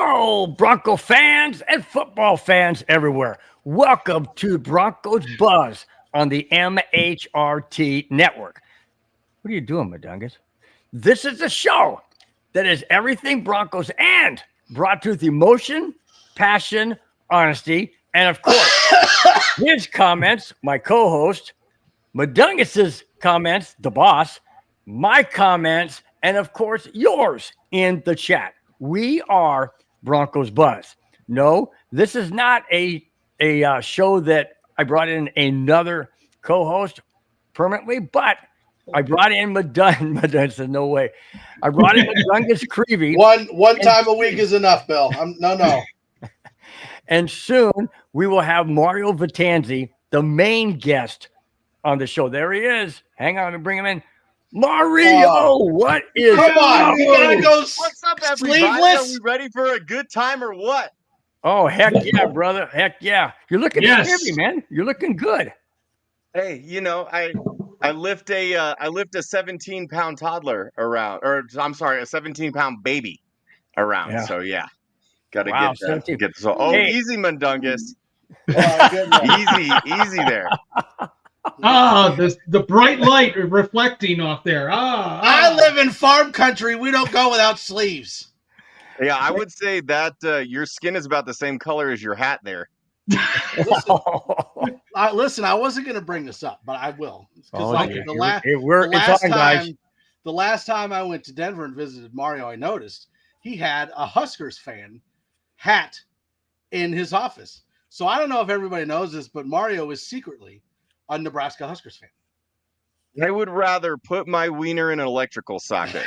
Hello, Bronco fans and football fans everywhere. Welcome to Broncos Buzz on the MHRT network. What are you doing, Mundungus? This is a show that is everything Broncos and brought to you with emotion, passion, honesty, and of course, his comments, my co-host, Mundungus's comments, the boss, my comments, and of course, yours in the chat. We are Broncos Buzz. No, this is not a show that I brought in another co-host permanently, but I brought in Mundungus. No way. I brought in Mundungus Creevey. One time a week is enough, Bill. No. And soon we will have Mario Vetanze, the main guest on the show. There he is. Hang on, let me bring him in. Mario, what is Come on, we gotta go. What's up, everybody? Sleeveless? Are we ready for a good time or what? Oh, heck yeah, brother. Heck yeah. You're looking scary, man. You're looking good. Hey, you know, I lift a 17-pound toddler around, or I'm sorry, a 17-pound baby around. Yeah. So yeah, gotta Wow, get 17. that. So Hey. Easy, Mundungus. Oh, easy there. The bright light reflecting off there. I live in farm country. We don't go without sleeves. Yeah, I would say that your skin is about the same color as your hat there. Listen, I wasn't going to bring this up, but I will. Guys. The last time I went to Denver and visited Mario, I noticed he had a Huskers fan hat in his office. So I don't know if everybody knows this, but Mario is secretly a Nebraska Huskers fan. I would rather put my wiener in an electrical socket.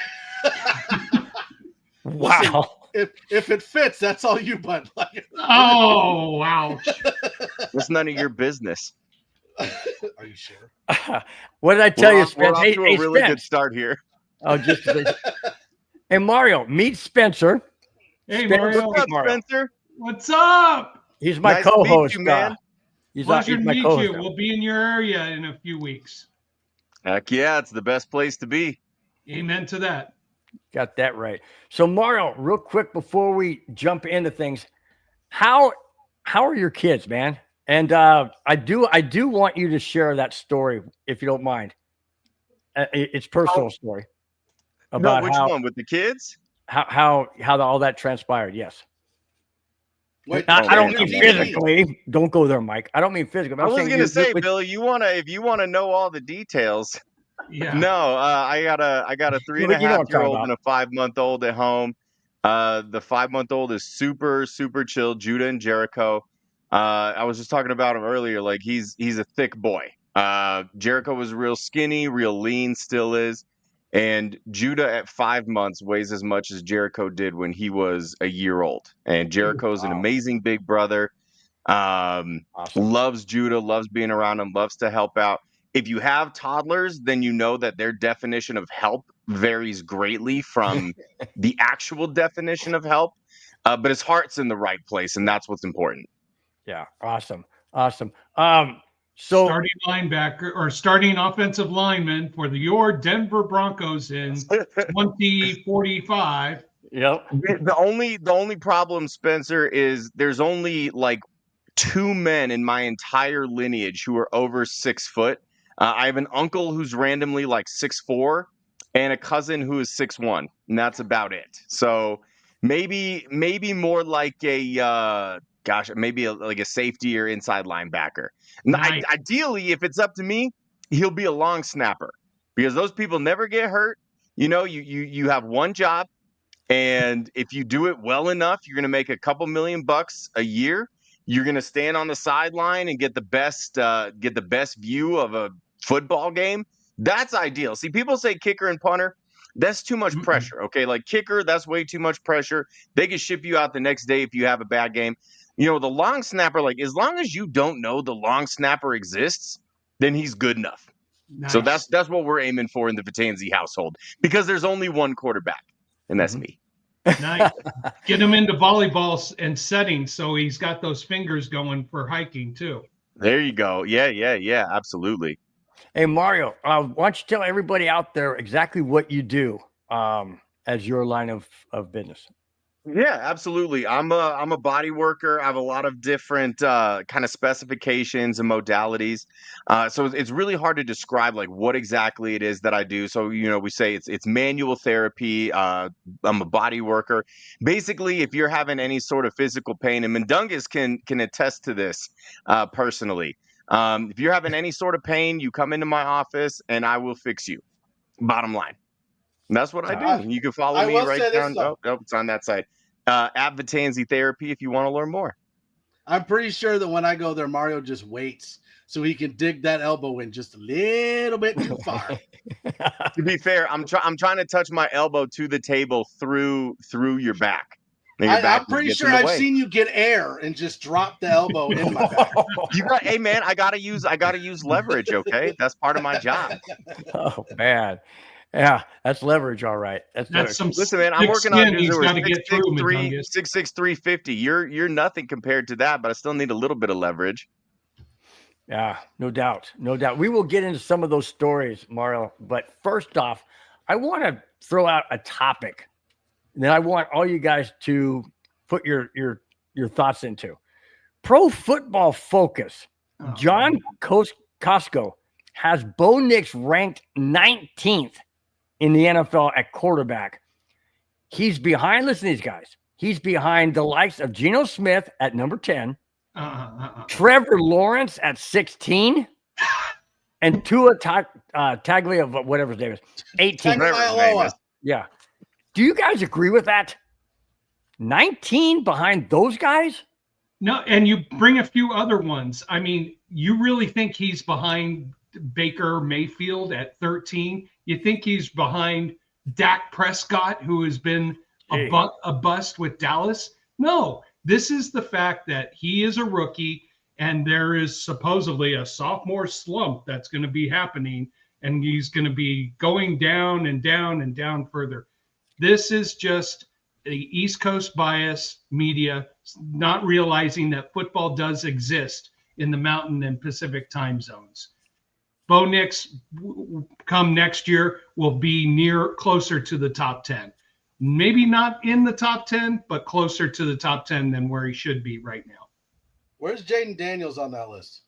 Wow. Listen, if it fits, that's all you, bud. Oh, wow. It's none of your business. Are you sure? What did I tell you, Spence? We're off to a really Spence. good start here. Oh, just Hey, Mario, meet Spencer. Hey, Spencer. Mario. What's up, Mario. Spencer? What's up? He's my Nice to meet co-host, you, man. Pleasure to my meet co-host. you. We'll be in your area in a few weeks. Heck yeah, it's the best place to be. Amen to that. Got that right. So, Mario, real quick before we jump into things, how are your kids, man? And I do want you to share that story if you don't mind. It's personal story about which one with the kids? how all that transpired. Yes. Wait, I don't mean DVD. physically. Don't go there, Mike. I don't mean physically. I was going to say, Bill, if you want to know all the details. Yeah. No, I got a 3.5-year-old and a 5-month-old at home. The 5-month-old is super chill. Judah and Jericho. I was just talking about him earlier. Like he's a thick boy. Jericho was real skinny, real lean, still is. And Judah at 5 months weighs as much as Jericho did when he was a year old. And Jericho's an amazing big brother. Awesome. Loves Judah, loves being around him, loves to help out. If you have toddlers, then you know that their definition of help varies greatly from the actual definition of help. But his heart's in the right place, and that's what's important. Yeah, awesome. So starting linebacker or starting offensive lineman for your Denver Broncos in 2045. Yep. The only problem, Spencer, is there's only like 2 men in my entire lineage who are over 6 foot. I have an uncle who's randomly like 6'4", and a cousin who is 6'1", and that's about it. So maybe more like like a safety or inside linebacker. Nice. Ideally, if it's up to me, he'll be a long snapper because those people never get hurt. You know, you have one job, and if you do it well enough, you're going to make a couple $1,000,000 a year. You're going to stand on the sideline and get the best view of a football game. That's ideal. See, people say kicker and punter. That's too much pressure. Okay, like kicker, that's way too much pressure. They can ship you out the next day if you have a bad game. You know, the long snapper, like as long as you don't know the long snapper exists, then he's good enough. Nice. So that's what we're aiming for in the Vetanze household because there's only one quarterback, and that's me. Nice. Get him into volleyball and setting so he's got those fingers going for hiking too. There you go. Yeah, absolutely. Hey, Mario, why don't you tell everybody out there exactly what you do as your line of business? Yeah, absolutely. I'm a body worker. I have a lot of different kind of specifications and modalities. So it's really hard to describe like what exactly it is that I do. So we say it's manual therapy. I'm a body worker. Basically, if you're having any sort of physical pain, and Mundungus can attest to this personally. If you're having any sort of pain, you come into my office and I will fix you. Bottom line. And that's what I do. You can follow I me will right say this, down. though. Oh, it's on that side. At Vetanze Therapy if you want to learn more. I'm pretty sure that when I go there, Mario just waits so he can dig that elbow in just a little bit too far. To be fair, I'm trying to touch my elbow to the table through your back. And your back I'm pretty gets sure in the I've way. seen you get air and just drop the elbow in my back. Hey man, I gotta use leverage. Okay, that's part of my job. Oh man, yeah, that's leverage. All right, That's some Listen, man, I'm working on skin dudes he's who got are to get through, Mundungus. 6'6", 350. You're nothing compared to that, but I still need a little bit of leverage. Yeah, no doubt, no doubt. We will get into some of those stories, Mario. But first off, I want to throw out a topic that I want all you guys to put your thoughts into. Pro Football Focus. John Costco has Bo Nix ranked 19th in the NFL at quarterback. He's behind, listen to these guys. He's behind the likes of Geno Smith at number 10, Trevor Lawrence at 16, and Tua Taglia, whatever his name is, 18. Yeah. Do you guys agree with that? 19 behind those guys? No, and you bring a few other ones. I mean, you really think he's behind Baker Mayfield at 13? You think he's behind Dak Prescott, who has been a bust with Dallas? No, this is the fact that he is a rookie and there is supposedly a sophomore slump that's going to be happening, and he's going to be going down and down and down further. This is just the East Coast bias media not realizing that football does exist in the Mountain and Pacific time zones. Bo Nix, come next year, will be closer to the top 10. Maybe not in the top 10, but closer to the top 10 than where he should be right now. Where's Jaden Daniels on that list?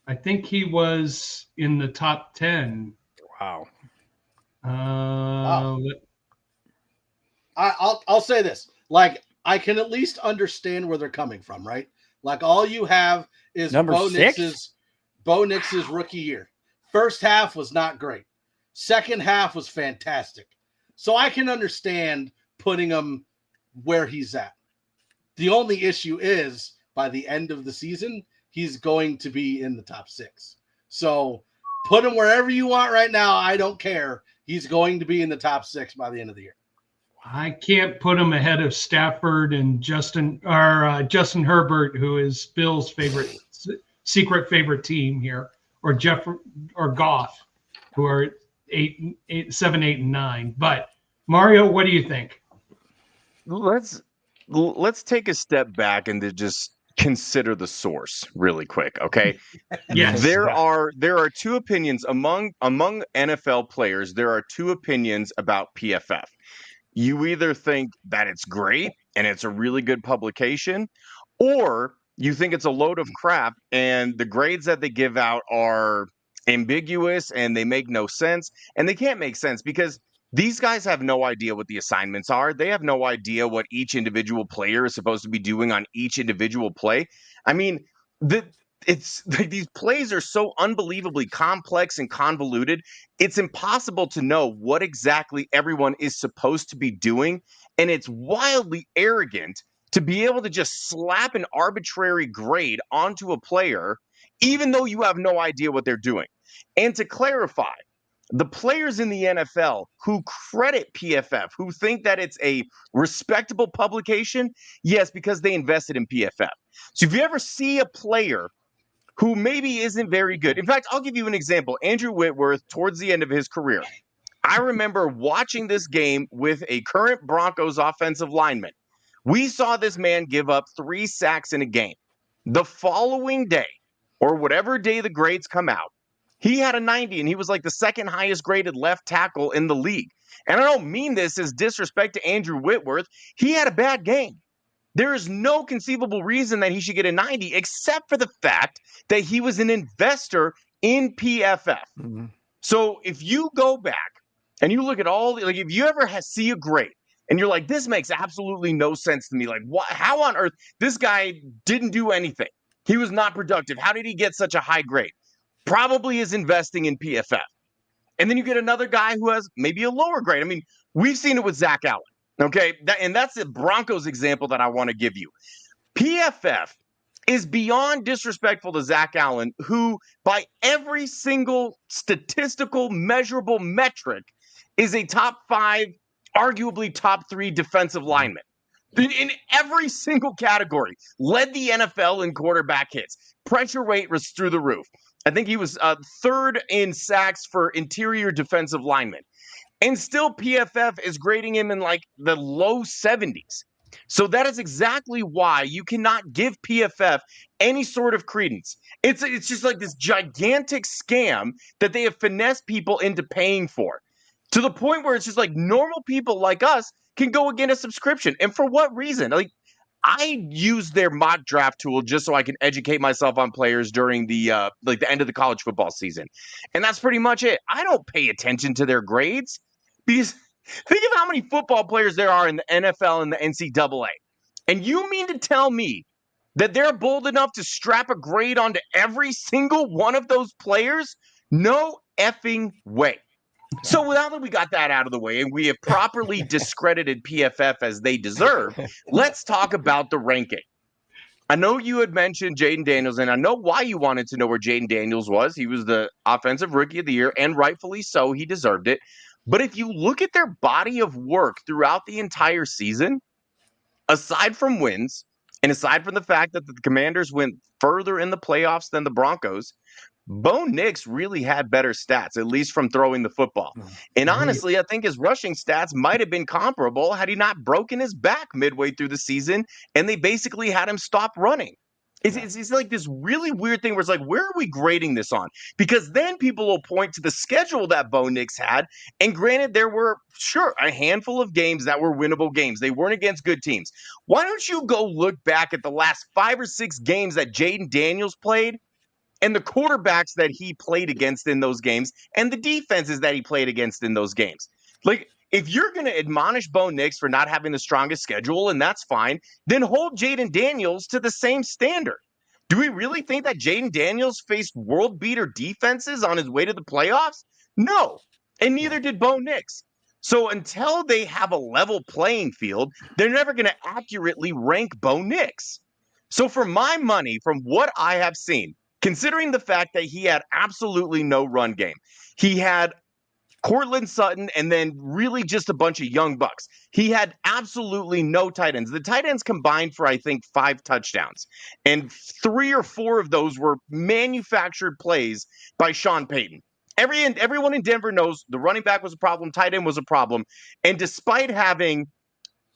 I think he was in the top 10. Wow. Wow. I'll say this. Like, I can at least understand where they're coming from, right? Like, all you have is Bo Nix's rookie year. First half was not great. Second half was fantastic. So I can understand putting him where he's at. The only issue is by the end of the season, he's going to be in the top 6. So put him wherever you want right now. I don't care. He's going to be in the top 6 by the end of the year. I can't put him ahead of Stafford and Justin Herbert, who is Bill's secret favorite team here, or Goff, who are 7, 8, and 9. But Mario, what do you think? Let's take a step back and to just consider the source really quick, okay? Yes. There are two opinions among NFL players. There are two opinions about PFF. You either think that it's great and it's a really good publication, or you think it's a load of crap and the grades that they give out are ambiguous and they make no sense. And they can't make sense because these guys have no idea what the assignments are. They have no idea what each individual player is supposed to be doing on each individual play. I mean, it's like these plays are so unbelievably complex and convoluted. It's impossible to know what exactly everyone is supposed to be doing. And it's wildly arrogant to be able to just slap an arbitrary grade onto a player, even though you have no idea what they're doing. And to clarify, the players in the NFL who credit PFF, who think that it's a respectable publication, yes, because they invested in PFF. So if you ever see a player who maybe isn't very good. In fact, I'll give you an example. Andrew Whitworth, towards the end of his career, I remember watching this game with a current Broncos offensive lineman. We saw this man give up 3 sacks in a game. The following day, or whatever day the grades come out, he had a 90, and he was like the second highest graded left tackle in the league. And I don't mean this as disrespect to Andrew Whitworth. He had a bad game. There is no conceivable reason that he should get a 90, except for the fact that he was an investor in PFF. Mm-hmm. So if you go back and you look at all, like if you ever see a grade and you're like, this makes absolutely no sense to me. Like, what? How on earth? This guy didn't do anything. He was not productive. How did he get such a high grade? Probably is investing in PFF. And then you get another guy who has maybe a lower grade. I mean, we've seen it with Zach Allen. Okay, and that's the Broncos example that I want to give you. PFF is beyond disrespectful to Zach Allen, who by every single statistical measurable metric is a top 5, arguably top 3 defensive lineman. In every single category, led the NFL in quarterback hits. Pressure rate was through the roof. I think he was 3rd in sacks for interior defensive linemen. And still PFF is grading him in like the low 70s. So that is exactly why you cannot give PFF any sort of credence. It's just like this gigantic scam that they have finessed people into paying for, to the point where it's just like normal people like us can go and get a subscription. And for what reason? Like, I use their mock draft tool just so I can educate myself on players during the end of the college football season. And that's pretty much it. I don't pay attention to their grades. Because think of how many football players there are in the NFL and the NCAA. And you mean to tell me that they're bold enough to strap a grade onto every single one of those players? No effing way. So now that we got that out of the way and we have properly discredited PFF as they deserve, let's talk about the ranking. I know you had mentioned Jayden Daniels, and I know why you wanted to know where Jayden Daniels was. He was the Offensive Rookie of the Year, and rightfully so. He deserved it. But if you look at their body of work throughout the entire season, aside from wins, and aside from the fact that the Commanders went further in the playoffs than the Broncos, Bo Nix really had better stats, at least from throwing the football. And honestly, I think his rushing stats might have been comparable had he not broken his back midway through the season, and they basically had him stop running. It's like this really weird thing where it's like, where are we grading this on? Because then people will point to the schedule that Bo Nix had. And granted, there were, sure, a handful of games that were winnable games. They weren't against good teams. Why don't you go look back at the last 5 or 6 games that Jayden Daniels played and the quarterbacks that he played against in those games and the defenses that he played against in those games? Like, if you're going to admonish Bo Nix for not having the strongest schedule, and that's fine, then hold Jayden Daniels to the same standard. Do we really think that Jayden Daniels faced world beater defenses on his way to the playoffs? No, and neither did Bo Nix. So until they have a level playing field, they're never going to accurately rank Bo Nix. So for my money, from what I have seen, considering the fact that he had absolutely no run game, he had Cortland Sutton, and then really just a bunch of young bucks. He had absolutely no tight ends. The tight ends combined for, I think, 5 touchdowns. And 3 or 4 of those were manufactured plays by Sean Payton. Everyone in Denver knows the running back was a problem, tight end was a problem. And despite having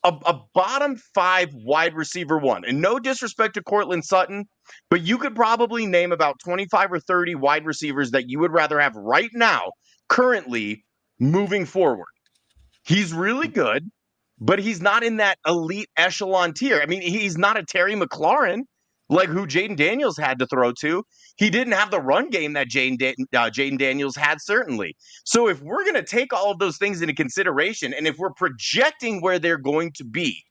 a bottom 5 wide receiver 1, and no disrespect to Cortland Sutton, but you could probably name about 25 or 30 wide receivers that you would rather have right now, currently moving forward. He's really good, but he's not in that elite echelon tier. I mean, he's not a Terry McLaurin like who Jayden Daniels had to throw to. He didn't have the run game that Jayden Daniels had, certainly. So if we're going to take all of those things into consideration, and if we're projecting where they're going to be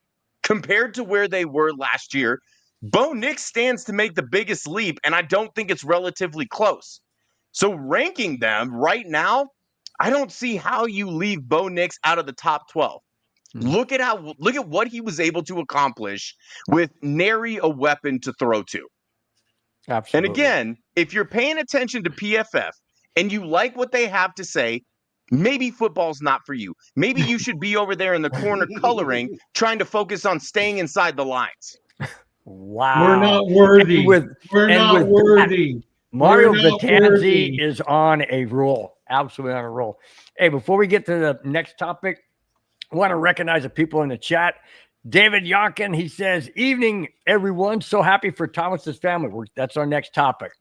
compared to where they were last year, Bo Nix stands to make the biggest leap, and I don't think it's relatively close. So ranking them right now, I don't see how you leave Bo Nix out of the top 12. Look at what he was able to accomplish with nary a weapon to throw to. Absolutely. And again, if you're paying attention to PFF and you like what they have to say, maybe football's not for you. Maybe you should be over there in the corner coloring, trying to focus on staying inside the lines. Wow. We're not worthy. We're not worthy. Mario Vetanze is on a roll. Absolutely on a roll. Hey, before we get to the next topic, I want to recognize the people in the chat. David Yonkin, he says, evening, everyone. So happy for Thomas's family. That's our next topic.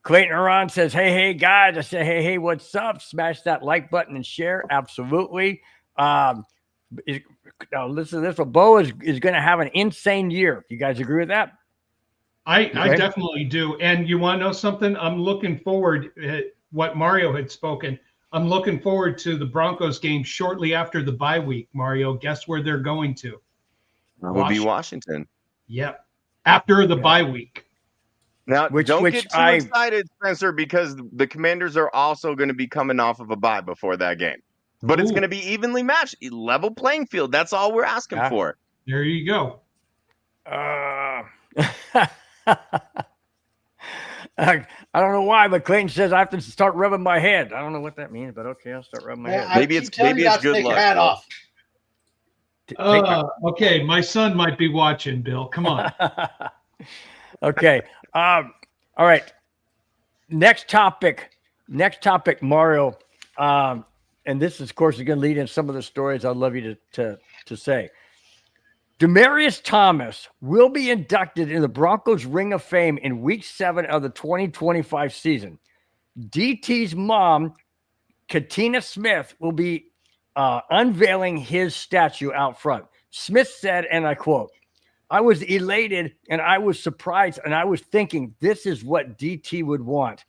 Clayton Aron says, hey, guys. I say, hey, what's up? Smash that like button and share. Absolutely. Now listen to this one. Bo is going to have an insane year. You guys agree with that? I definitely do. And you want to know something? I'm looking forward what Mario had spoken. I'm looking forward to the Broncos game shortly after the bye week. Mario, guess where they're going to? That would be Washington. Yep. After the bye week. Now, don't get too excited, Spencer, because the Commanders are also going to be coming off of a bye before that game. But it's going to be evenly matched, level playing field. That's all we're asking for. There you go. I don't know why, but Clayton says I have to start rubbing my head. I don't know what that means, but okay, I'll start rubbing my head. Maybe it's good luck. Hat off. Okay, my son might be watching, Bill. Come on. Okay. All right. Next topic, Mario. And this, of course, is going to lead in some of the stories I'd love you to say. Demaryius Thomas will be inducted in the Broncos Ring of Fame in Week 7 of the 2025 season. DT's mom, Katina Smith, will be unveiling his statue out front. Smith said, and I quote, "I was elated and I was surprised and I was thinking this is what DT would want.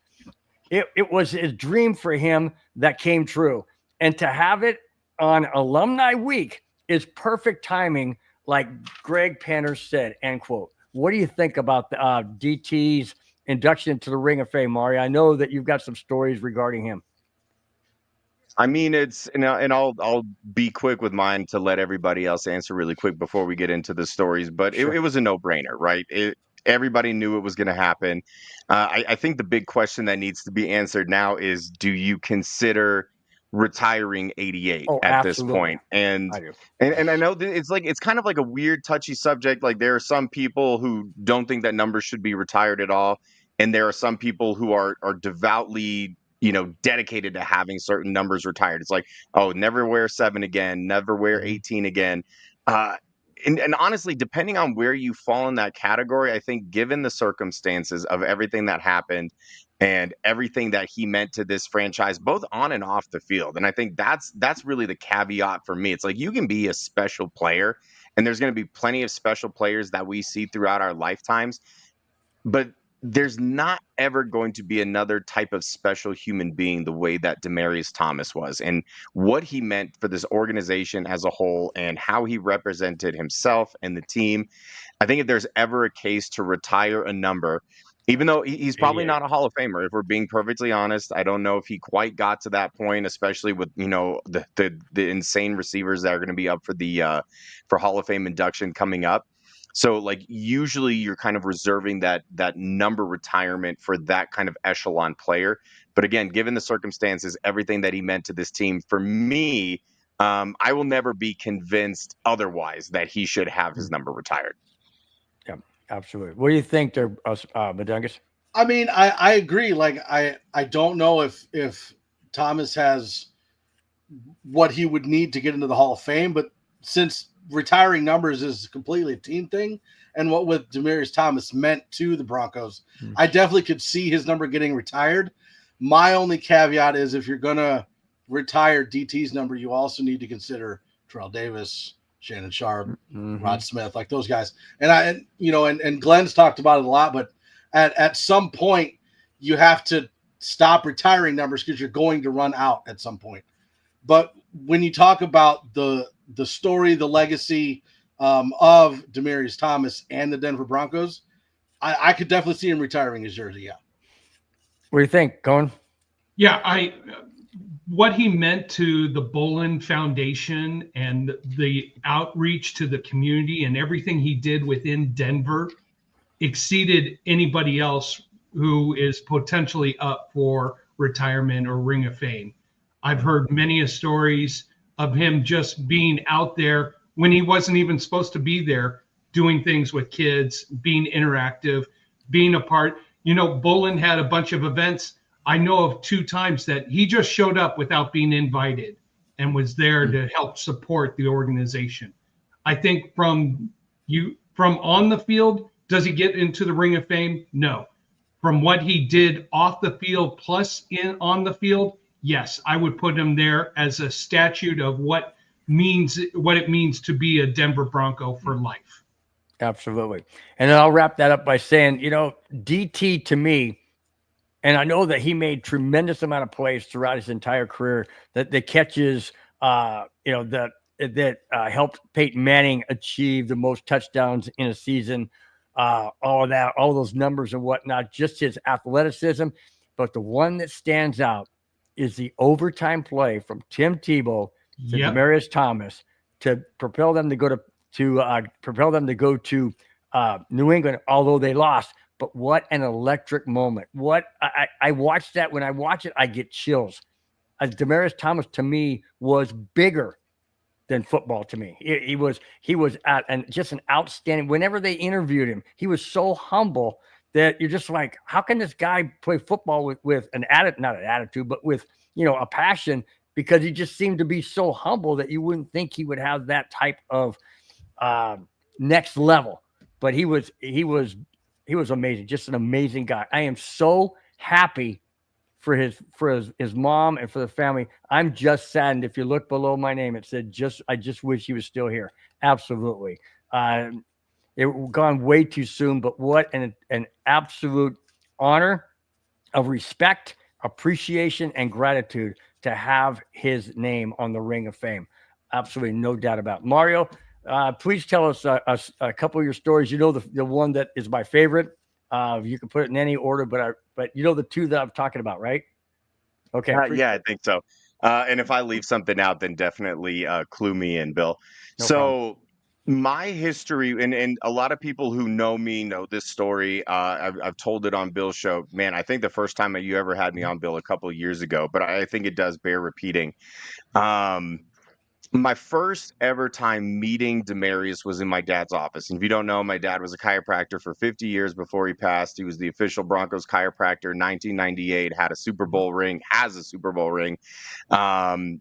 It was his dream for him that came true. And to have it on Alumni Week is perfect timing, like Greg Panner said," end quote. What do you think about the DT's induction to the Ring of Fame, Mario? I know that you've got some stories regarding him. I mean, and I'll be quick with mine to let everybody else answer really quick before we get into the stories. But Sure. it was a no-brainer, right? Everybody knew it was going to happen. I think the big question that needs to be answered now is, do you consider retiring 88 at this point? And I do. And I know that it's kind of like a weird, touchy subject. Like, there are some people who don't think that numbers should be retired at all, and there are some people who are devoutly, dedicated to having certain numbers retired. It's like, oh, never wear 7 again, never wear 18 again. And honestly, depending on where you fall in that category, I think given the circumstances of everything that happened and everything that he meant to this franchise, both on and off the field, and I think that's really the caveat for me. It's like, you can be a special player, and there's going to be plenty of special players that we see throughout our lifetimes, but there's not ever going to be another type of special human being the way that Demaryius Thomas was, and what he meant for this organization as a whole and how he represented himself and the team. I think if there's ever a case to retire a number, even though he's probably not a Hall of Famer, if we're being perfectly honest, I don't know if he quite got to that point, especially with, the insane receivers that are going to be up for the for Hall of Fame induction coming up. So, like, usually you're kind of reserving that number retirement for that kind of echelon player. But again, given the circumstances, everything that he meant to this team, for me, I will never be convinced otherwise that he should have his number retired. Yeah, absolutely. What do you think there, Mundungus? I mean, I agree. Like, I don't know if Thomas has what he would need to get into the Hall of Fame, but since retiring numbers is completely a team thing, and what with Demaryius Thomas meant to the Broncos, I definitely could see his number getting retired. My only caveat is, if you're gonna retire DT's number, you also need to consider Terrell Davis, Shannon Sharp, Rod Smith, like those guys. And and Glenn's talked about it a lot, but at some point you have to stop retiring numbers because you're going to run out at some point. But when you talk about the story, the legacy of Demaryius Thomas and the Denver Broncos, I could definitely see him retiring his jersey. Yeah. What do you think, Cohen? Yeah, what he meant to the Bolin Foundation and the outreach to the community and everything he did within Denver exceeded anybody else who is potentially up for retirement or Ring of Fame. I've heard many stories of him just being out there when he wasn't even supposed to be there, doing things with kids, being interactive, being a part. Bolin had a bunch of events. I know of 2 times that he just showed up without being invited and was there to help support the organization. I think from on the field, does he get into the Ring of Fame? No. From what he did off the field plus on the field, yes, I would put him there as a statute of what means what it means to be a Denver Bronco for life. Absolutely. And then I'll wrap that up by saying, DT to me, and I know that he made tremendous amount of plays throughout his entire career, that the catches, that helped Peyton Manning achieve the most touchdowns in a season, all of that, all those numbers and whatnot, just his athleticism. But the one that stands out is the overtime play from Tim Tebow to Demaryius Thomas to propel them to go to New England, although they lost. But what an electric moment! What I watched that. When I watch it, I get chills. Demaryius Thomas to me was bigger than football to me. He was just an outstanding. Whenever they interviewed him, he was so humble that you're just like, how can this guy play football with an attitude, not an attitude, but with a passion? Because he just seemed to be so humble that you wouldn't think he would have that type of next level. But he was amazing, just an amazing guy. I am so happy for his mom and for the family. I'm just saddened. If you look below my name, it said I just wish he was still here. Absolutely. It gone way too soon, but what an absolute honor of respect, appreciation, and gratitude to have his name on the Ring of Fame. Absolutely, no doubt about it. Mario, please tell us a couple of your stories. The one that is my favorite. You can put it in any order, but the two that I'm talking about, right? Okay. Yeah, I think so. And if I leave something out, then definitely clue me in, Bill. No problem. My history, and a lot of people who know me know this story. I've told it on Bill's show. Man, I think the first time that you ever had me on, Bill, a couple of years ago, but I think it does bear repeating. My first ever time meeting Demaryius was in my dad's office. And if you don't know, my dad was a chiropractor for 50 years before he passed. He was the official Broncos chiropractor in 1998, has a Super Bowl ring,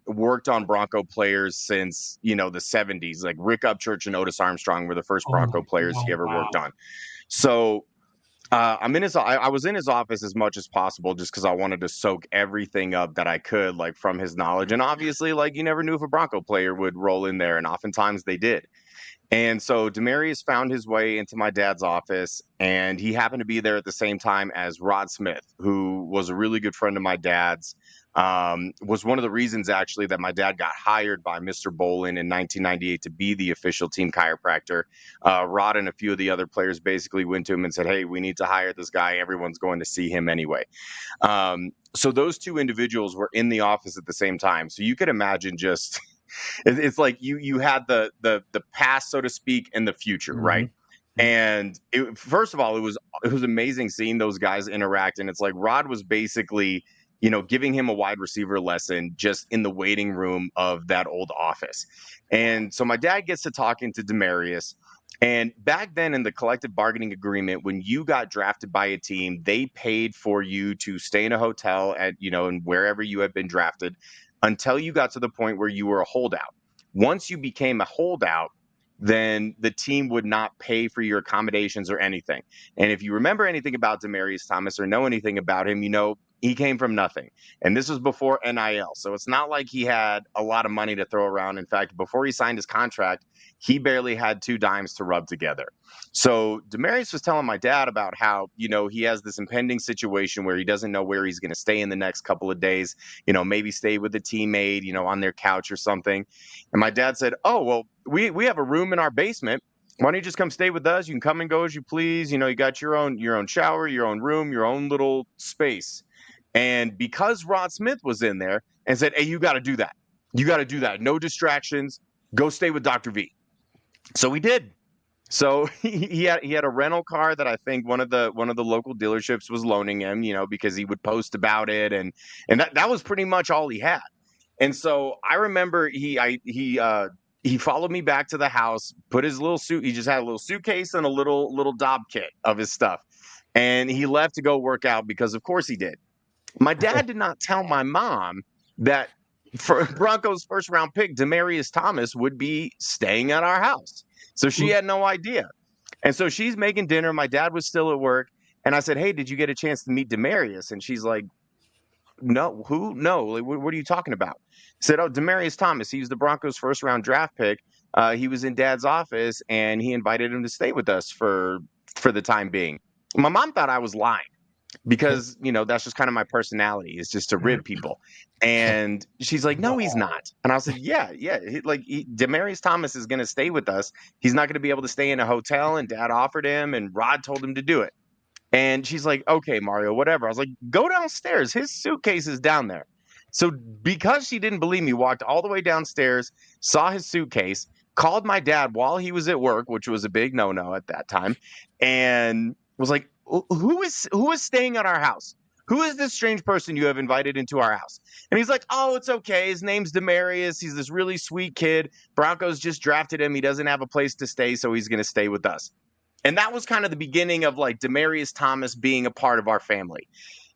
worked on Bronco players since, the 70s, like Rick Upchurch and Otis Armstrong were the first Bronco players he ever worked on. So I was in his office as much as possible just because I wanted to soak everything up that I could, like from his knowledge. And obviously, like, you never knew if a Bronco player would roll in there, and oftentimes they did. And so Demaryius found his way into my dad's office, and he happened to be there at the same time as Rod Smith, who was a really good friend of my dad's. Was one of the reasons actually that my dad got hired by Mr. Bolin in 1998 to be the official team chiropractor. Rod and a few of the other players basically went to him and said, "Hey, we need to hire this guy. Everyone's going to see him anyway." So those two individuals were in the office at the same time. So you could imagine just it's like you had the past, so to speak, and the future, right? And first of all, it was amazing seeing those guys interact. And it's like Rod was basically, giving him a wide receiver lesson just in the waiting room of that old office. And so my dad gets to talking to Demaryius. And back then in the collective bargaining agreement, when you got drafted by a team, they paid for you to stay in a hotel at, and wherever you had been drafted until you got to the point where you were a holdout. Once you became a holdout, then the team would not pay for your accommodations or anything. And if you remember anything about Demaryius Thomas or know anything about him, he came from nothing. And this was before NIL. So it's not like he had a lot of money to throw around. In fact, before he signed his contract, he barely had 2 dimes to rub together. So Demaryius was telling my dad about how, he has this impending situation where he doesn't know where he's going to stay in the next couple of days, maybe stay with a teammate, on their couch or something. And my dad said, "Oh, well, we have a room in our basement. Why don't you just come stay with us? You can come and go as you please. You got your own shower, your own room, your own little space." And because Rod Smith was in there and said, "Hey, you got to do that. You got to do that. No distractions. Go stay with Dr. V." So we did. So he had a rental car that I think one of the local dealerships was loaning him, because he would post about it, and that was pretty much all he had. And so I remember he followed me back to the house, put his little suit. He just had a little suitcase and a little dob kit of his stuff, and he left to go work out because of course he did. My dad did not tell my mom that for Broncos first round pick, Demaryius Thomas would be staying at our house. So she had no idea. And so she's making dinner. My dad was still at work. And I said, "Hey, did you get a chance to meet Demaryius?" And she's like, no, who? No, like, what are you talking about? I said, oh, Demaryius Thomas. He was the Broncos' first-round draft pick. He was in Dad's office, and he invited him to stay with us for the time being. My mom thought I was lying because that's just kind of my personality, is just to rib people. And she's like, no, he's not. And I was like, yeah, Demaryius Thomas is going to stay with us. He's not going to be able to stay in a hotel, and Dad offered him, and Rod told him to do it. And she's like, okay, Mario, whatever. I was like, go downstairs. His suitcase is down there. So because she didn't believe me, walked all the way downstairs, saw his suitcase, called my dad while he was at work, which was a big no-no at that time, and was like, who is staying at our house? Who is this strange person you have invited into our house? And he's like, oh, it's okay. His name's Demaryius. He's this really sweet kid. Broncos just drafted him. He doesn't have a place to stay, so he's going to stay with us. And that was kind of the beginning of like Demaryius Thomas being a part of our family.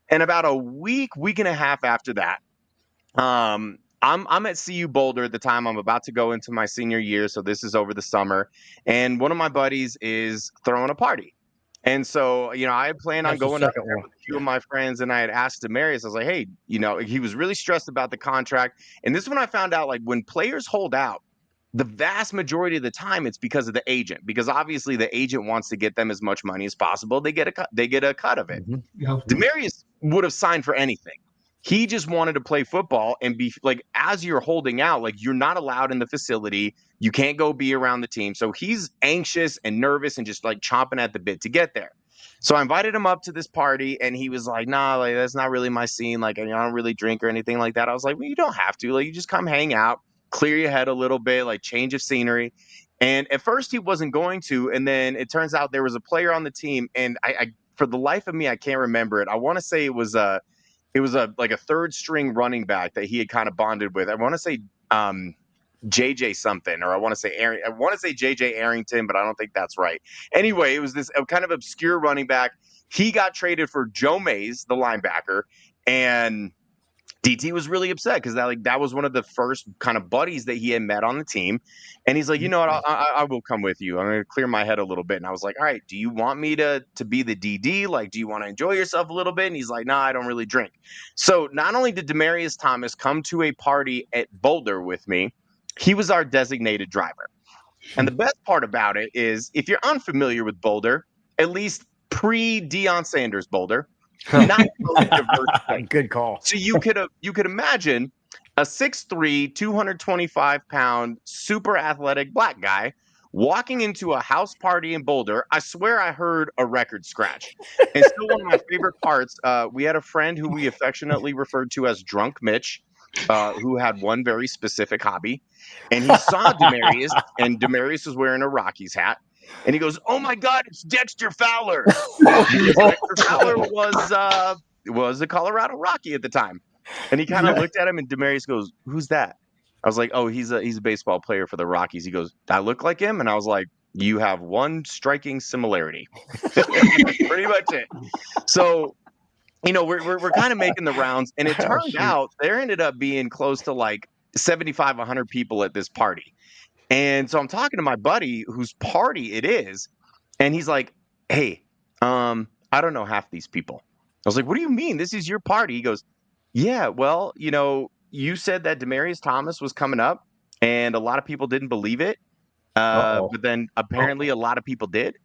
And about a week and a half after that, I'm at CU Boulder at the time. I'm about to go into my senior year, so this is over the summer. And one of my buddies is throwing a party. And so, I had planned on going up there with a few of my friends, and I had asked Demaryius, I was like, hey, he was really stressed about the contract. And this is when I found out, like, when players hold out, the vast majority of the time it's because of the agent, because obviously the agent wants to get them as much money as possible. They get a cut of it. Mm-hmm. Yeah. Demaryius would have signed for anything. He just wanted to play football and be like, as you're holding out, like you're not allowed in the facility. You can't go be around the team. So he's anxious and nervous and just like chomping at the bit to get there. So I invited him up to this party, and he was like, nah, like that's not really my scene. Like, I don't really drink or anything like that. I was like, well, you don't have to. Like, you just come hang out, clear your head a little bit, like change of scenery. And at first he wasn't going to. And then it turns out there was a player on the team, and I for the life of me, I can't remember it. I want to say it was a third string running back that he had kind of bonded with. I want to say JJ something, or I want to say JJ Arrington, but I don't think that's right. Anyway, it was this kind of obscure running back. He got traded for Joe Mays, the linebacker, and DT was really upset because that was one of the first kind of buddies that he had met on the team. And he's like, you know what, I will come with you. I'm going to clear my head a little bit. And I was like, all right, do you want me to be the DD? Like, do you want to enjoy yourself a little bit? And he's like, no, I don't really drink. So not only did Demaryius Thomas come to a party at Boulder with me, he was our designated driver. And the best part about it is, if you're unfamiliar with Boulder, at least pre-Deion Sanders Boulder, not diverse. Good call. So you could imagine a 6'3", 225-pound, super athletic black guy walking into a house party in Boulder. I swear I heard a record scratch. And still one of my favorite parts, we had a friend who we affectionately referred to as Drunk Mitch, who had one very specific hobby. And he saw Demaryius, and Demaryius was wearing a Rockies hat. And he goes, oh, my God, it's Dexter Fowler. Dexter Fowler was a Colorado Rocky at the time. And he kind of looked at him, and Demaryius goes, who's that? I was like, oh, he's a baseball player for the Rockies. He goes, I look like him? And I was like, you have one striking similarity. Pretty much it. So, we're kind of making the rounds. And it turned out there ended up being close to like 75, 100 people at this party. And so I'm talking to my buddy whose party it is, and he's like, hey, I don't know half these people. I was like, what do you mean? This is your party. He goes, yeah, well, you said that Demaryius Thomas was coming up, and a lot of people didn't believe it. But then apparently a lot of people did.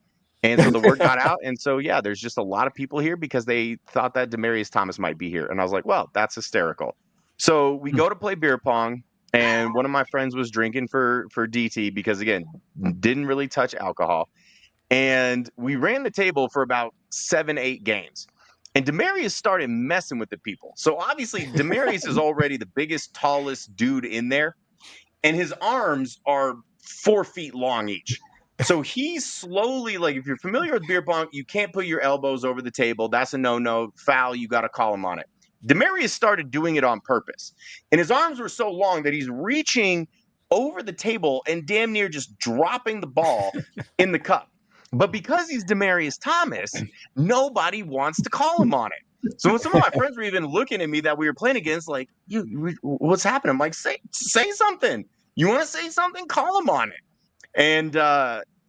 And so the word got out. And so, yeah, there's just a lot of people here because they thought that Demaryius Thomas might be here. And I was like, well, that's hysterical. So we go to play beer pong. And one of my friends was drinking for DT because, again, didn't really touch alcohol. And we ran the table for about 7-8 games. And Demaryius started messing with the people. So, obviously, Demaryius is already the biggest, tallest dude in there. And his arms are 4 feet long each. So he's slowly, like, if you're familiar with beer pong, you can't put your elbows over the table. That's a no-no. Foul, you got to call him on it. Demaryius started doing it on purpose, and his arms were so long that he's reaching over the table and damn near just dropping the ball in the cup. But because he's Demaryius Thomas, nobody wants to call him on it. So when some of my friends were even looking at me that we were playing against, like, what's happening? I'm like, say something. You want to say something? Call him on it. And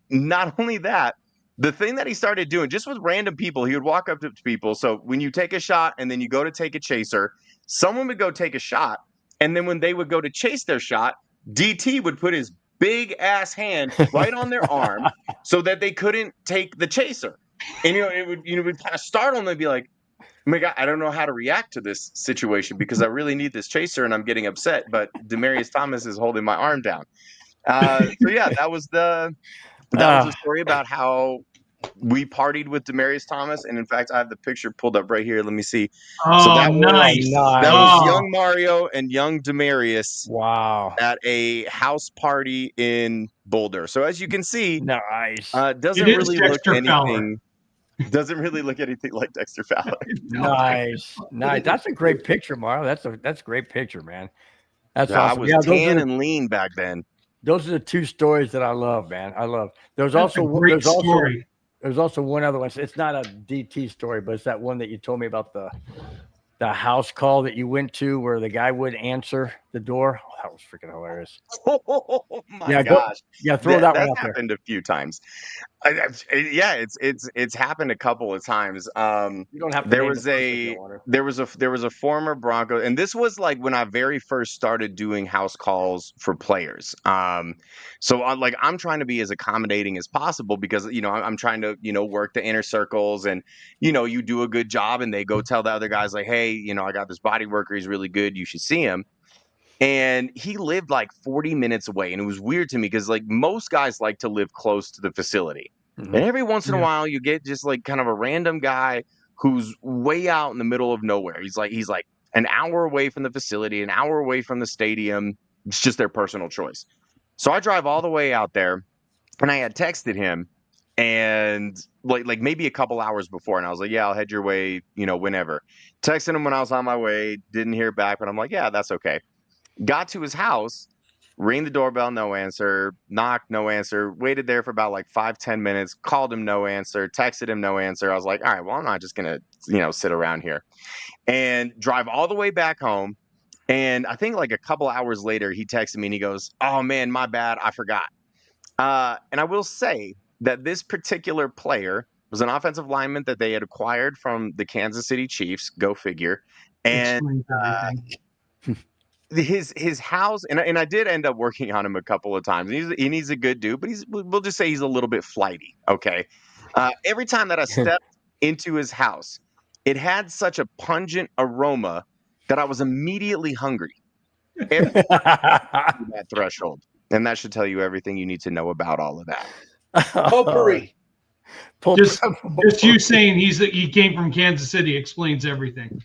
not only that, the thing that he started doing just with random people, he would walk up to people. So when you take a shot and then you go to take a chaser, someone would go take a shot, and then when they would go to chase their shot, DT would put his big ass hand right on their arm so that they couldn't take the chaser. And it would kind of startle them. They'd be like, "Oh my God, I don't know how to react to this situation because I really need this chaser and I'm getting upset, but Demaryius Thomas is holding my arm down." So yeah, that was the story about how we partied with Demaryius Thomas, and in fact, I have the picture pulled up right here. Let me see. Oh, So that nice. that was young Mario and young Demaryius. Wow. At a house party in Boulder. So as you can see, nice. Doesn't really look anything like Dexter Fowler. Nice. That's a great picture, Mario. That's a great picture, man. That's awesome. I was tan and lean back then. Those are the two stories that I love, man. I love. There's also one other one. It's not a DT story, but it's that one that you told me about the house call that you went to where the guy wouldn't answer the door. Oh, that was freaking hilarious. Oh my gosh. Throw that one out there. That's happened a few times. It's happened a couple of times. You don't have to there was a former Bronco, and this was like when I very first started doing house calls for players. So I'm trying to be as accommodating as possible because I'm trying to work the inner circles, and you do a good job, and they go tell the other guys like, hey, I got this body worker, he's really good, you should see him. And he lived like 40 minutes away. And it was weird to me because like most guys like to live close to the facility. Mm-hmm. And every once in a while you get just like kind of a random guy who's way out in the middle of nowhere. He's like an hour away from the facility, an hour away from the stadium. It's just their personal choice. So I drive all the way out there, and I had texted him and like maybe a couple hours before. And I was like, yeah, I'll head your way, whenever. Texting him when I was on my way, didn't hear back, but I'm like, yeah, that's okay. Got to his house, rang the doorbell, no answer, knocked, no answer, waited there for about like 5-10 minutes, called him, no answer, texted him, no answer. I was like, all right, well, I'm not just going to, sit around here and drive all the way back home. And I think like a couple hours later, he texted me and he goes, oh man, my bad, I forgot. And I will say that this particular player was an offensive lineman that they had acquired from the Kansas City Chiefs, go figure. And his house, and I did end up working on him a couple of times. He's a good dude, but we'll just say he's a little bit flighty. Okay. Every time that I stepped into his house, it had such a pungent aroma that I was immediately hungry. That threshold. And that should tell you everything you need to know about all of that. Potpourri. Just you saying he came from Kansas City explains everything.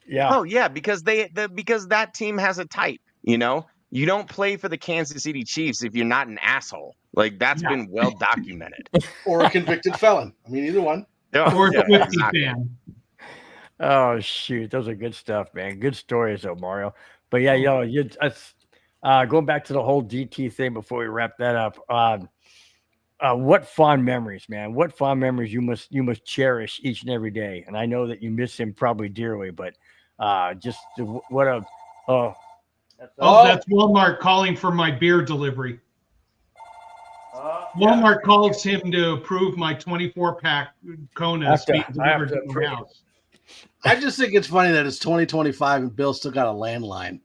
Yeah. Oh yeah, because because that team has a type. You don't play for the Kansas City Chiefs if you're not an asshole. Like that's been well documented. Or a convicted felon. I mean, either one. Or a Swiftie fan. Oh shoot, those are good stuff, man. Good stories, though, Mario. But yeah, going back to the whole DT thing before we wrap that up. What fond memories, man? What fond memories you must cherish each and every day. And I know that you miss him probably dearly, but that's Walmart calling for my beer delivery. Walmart calls him to approve my 24-pack KONA being delivered to my house. I just think it's funny that it's 2025 and Bill still got a landline.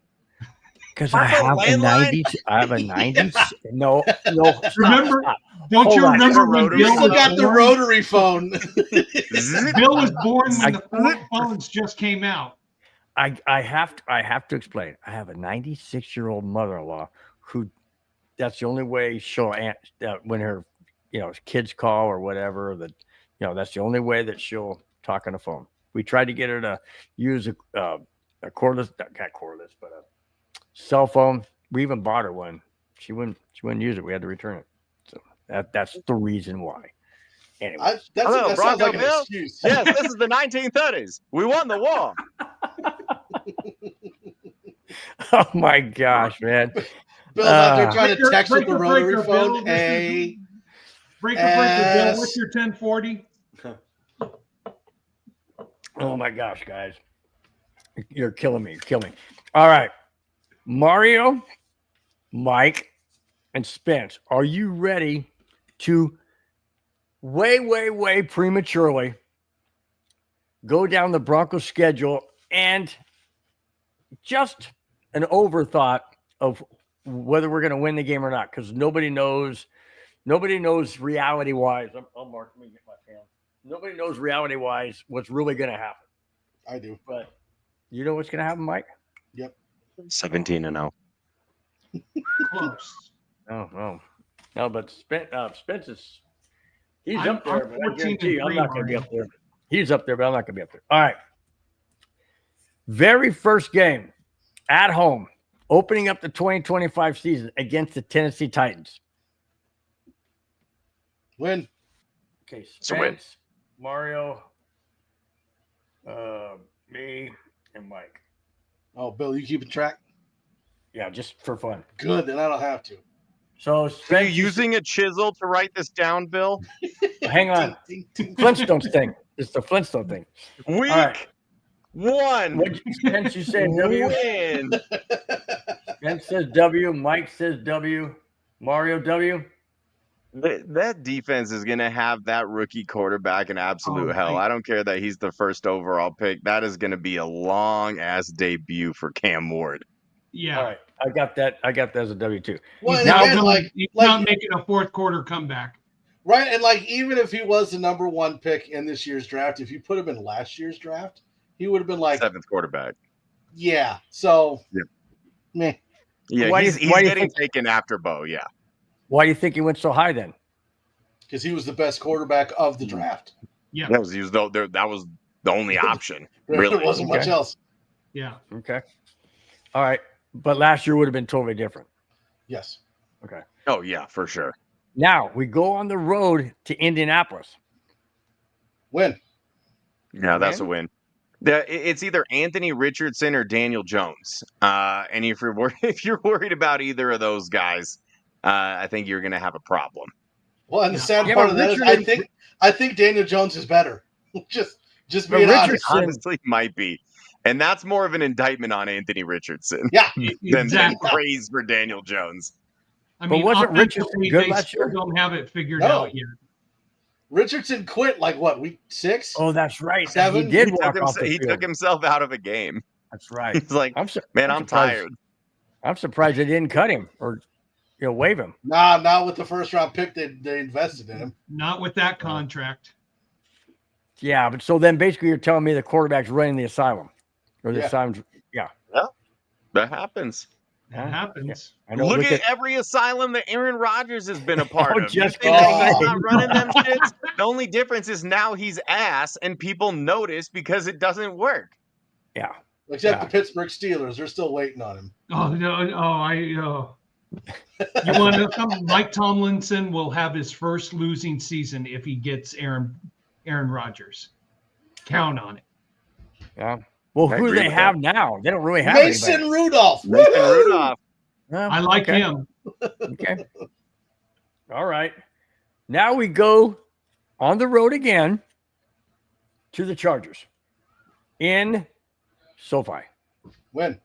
Because I have a 90s. I have a 90s. No. Remember? Don't you remember when Bill still got the rotary phone? Bill was born when the flip phones just came out. I have to explain. I have a 96-year-old mother-in-law who, that's the only way she'll when her kids call or whatever, that's the only way that she'll talk on the phone. We tried to get her to use a cordless, not cordless, but a cell phone. We even bought her one. She wouldn't use it. We had to return it. So that's the reason why. Anyway, that sounds like Bill. an excuse. Yes, this is the 1930s. We won the war. Oh my gosh, man! Bill's out there trying to text with the rotary phone. Breaker, Bill. What's your 1040? Oh my gosh, guys, you're killing me. You're killing me. All right, Mario, Mike, and Spence, are you ready to way prematurely go down the Broncos schedule and just an overthought of whether we're going to win the game or not, because nobody knows reality wise. I'll mark. Let me get my pen. Nobody knows reality wise what's really going to happen. I do. But you know what's going to happen, Mike? Yep. 17-0. Close. No, but Spence is he's I'm up there, but I 14-3, guarantee you I'm not going to be Mario. up there. He's up there, but I'm not going to be up there. All right. Very first game at home, opening up the 2025 season against the Tennessee Titans. Win. Okay, It's a win. Spence, Mario, me, and Mike. Oh, Bill, you keeping track? Yeah, just for fun. Good, then I don't have to. So Are you Spence, using a chisel to write this down, Bill? hang on. Ding, ding, ding. Flintstones thing. It's the Flintstone thing. Week right. 1. What Spence, you said W? Win. Spence says W. Mike says W. Mario W. That defense is going to have that rookie quarterback in absolute hell. right. I don't care that he's the first overall pick. That is going to be a long-ass debut for Cam Ward. Yeah. All right. I got that as a W too. Well, and Now, again, He's like not making a fourth quarter comeback. right, and like even if he was the number 1 pick in this year's draft, if you put him in last year's draft, he would have been like 7th quarterback. yeah. So Yeah. meh. Yeah, Why do he's you getting think- taken after Bo, yeah. Why do you think he went so high then? Because he was the best quarterback of the draft. Yeah. That was the only option, There really. wasn't much Okay. else. Yeah. Okay. All right. But last year would have been totally different. Yes. Okay. Oh, yeah, for sure. Now we go on the road to Indianapolis. Win. Yeah, that's a win. It's either Anthony Richardson or Daniel Jones. And if you're worried about either of those guys, I think you're going to have a problem. Well, and the Yeah. sad Yeah, part but of that is Richard I think Daniel Jones is better. just But being honest. Richardson- Honestly, might be. And that's more of an indictment on Anthony Richardson Yeah. than Exactly. praise for Daniel Jones. I But mean, wasn't Richardson offensively, good they last still year? don't have it figured No. out yet. Richardson quit like what, week 6? Oh, that's right. 7? He did He walk off the he field. took himself out of a game. That's right. He's like, I'm man, I'm surprised- tired. I'm surprised they didn't cut him or waive him. Nah, not with the first round pick they invested in him. Not with that contract. Yeah, but so then basically you're telling me the quarterback's running the asylum. Or the Yeah. asylum's That happens. That happens. I know. Look at every asylum that Aaron Rodgers has been a part Oh, of. You just think that he's kidding. not running them shits? The only difference is now he's ass and people notice because it doesn't work. Yeah. Except Yeah. the Pittsburgh Steelers. They're still waiting on him. Oh no! You want to know something? Mike Tomlinson will have his first losing season if he gets Aaron Rodgers. Count on it. Yeah. Well, I who do agree they with have now? They don't really have Mason anybody. Rudolph. Mason Woohoo! Rudolph. Yeah, I like okay. him. Okay. All right. Now we go on the road again to the Chargers in SoFi. Win.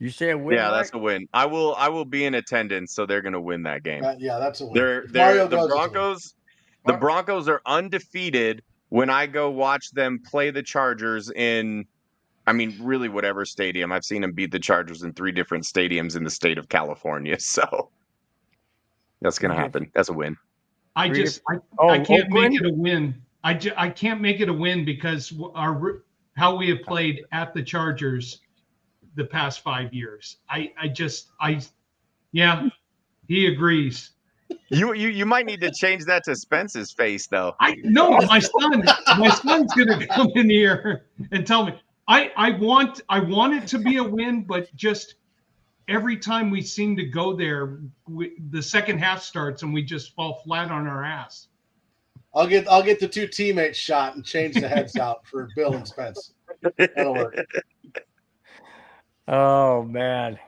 You say a win? Yeah, Mike? that's a win. I will be in attendance, so they're gonna win that game. Yeah, that's a win. They're If Mario the goes, it's a win. Broncos. The Broncos are undefeated when I go watch them play the Chargers in, I mean, really whatever stadium. I've seen them beat the Chargers in 3 different stadiums in the state of California. So that's gonna Okay. happen. That's a win. I Three can't Oakland? make it a win. I can't make it a win because how we have played at the Chargers the past 5 years. Yeah, he agrees. You might need to change that to Spence's face though. No, my son's gonna come in here and tell me I want it to be a win, but just every time we seem to go there, the second half starts and we just fall flat on our ass. I'll get the 2 teammates shot and change the heads out for Bill and Spence. That'll work. Oh, man.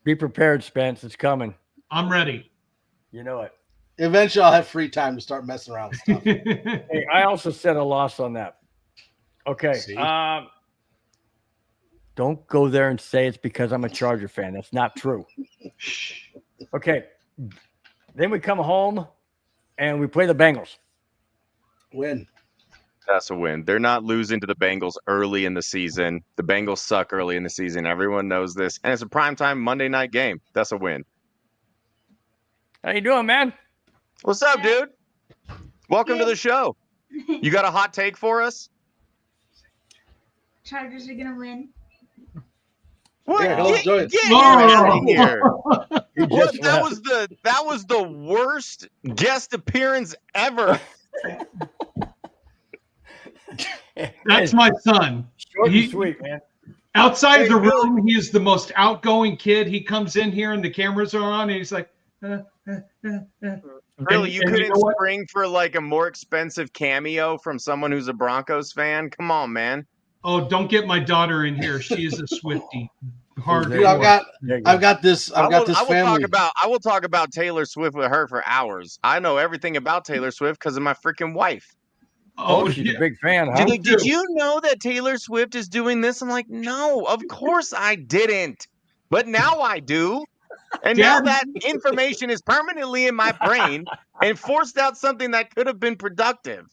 Be prepared, Spence. It's coming. I'm ready. You know it. Eventually, I'll have free time to start messing around with stuff. Hey, I also said a loss on that. Okay. See? Don't go there and say it's because I'm a Charger fan. That's not true. Okay. Then we come home and we play the Bengals. Win. That's a win. They're not losing to the Bengals early in the season. The Bengals suck early in the season. Everyone knows this. And it's a primetime Monday night game. That's a win. How you doing, man? What's up, dude? Welcome to the show. You got a hot take for us? Chargers are gonna win. What? Here, Get enjoy it. your ass out of here. You What? just That was the worst guest appearance ever. That's my son. short He- and sweet, man. Outside Hey, the Bill. room, he is the most outgoing kid. He comes in here and the cameras are on, and he's like, Really, you and couldn't know what? spring for like a more expensive cameo from someone who's a Broncos fan? Come on, man. "Oh, don't get my daughter in here. She is a Swiftie." Hard. Dude, I've got There you go. I've got this family. I will talk about Taylor Swift with her for hours. I know everything about Taylor Swift because of my freaking wife. Oh, she's yeah. a big fan, huh? She's like, did you know that Taylor Swift is doing this? I'm like, no, of course I didn't. But now I do. And now Dad- that information is permanently in my brain and forced out something that could have been productive.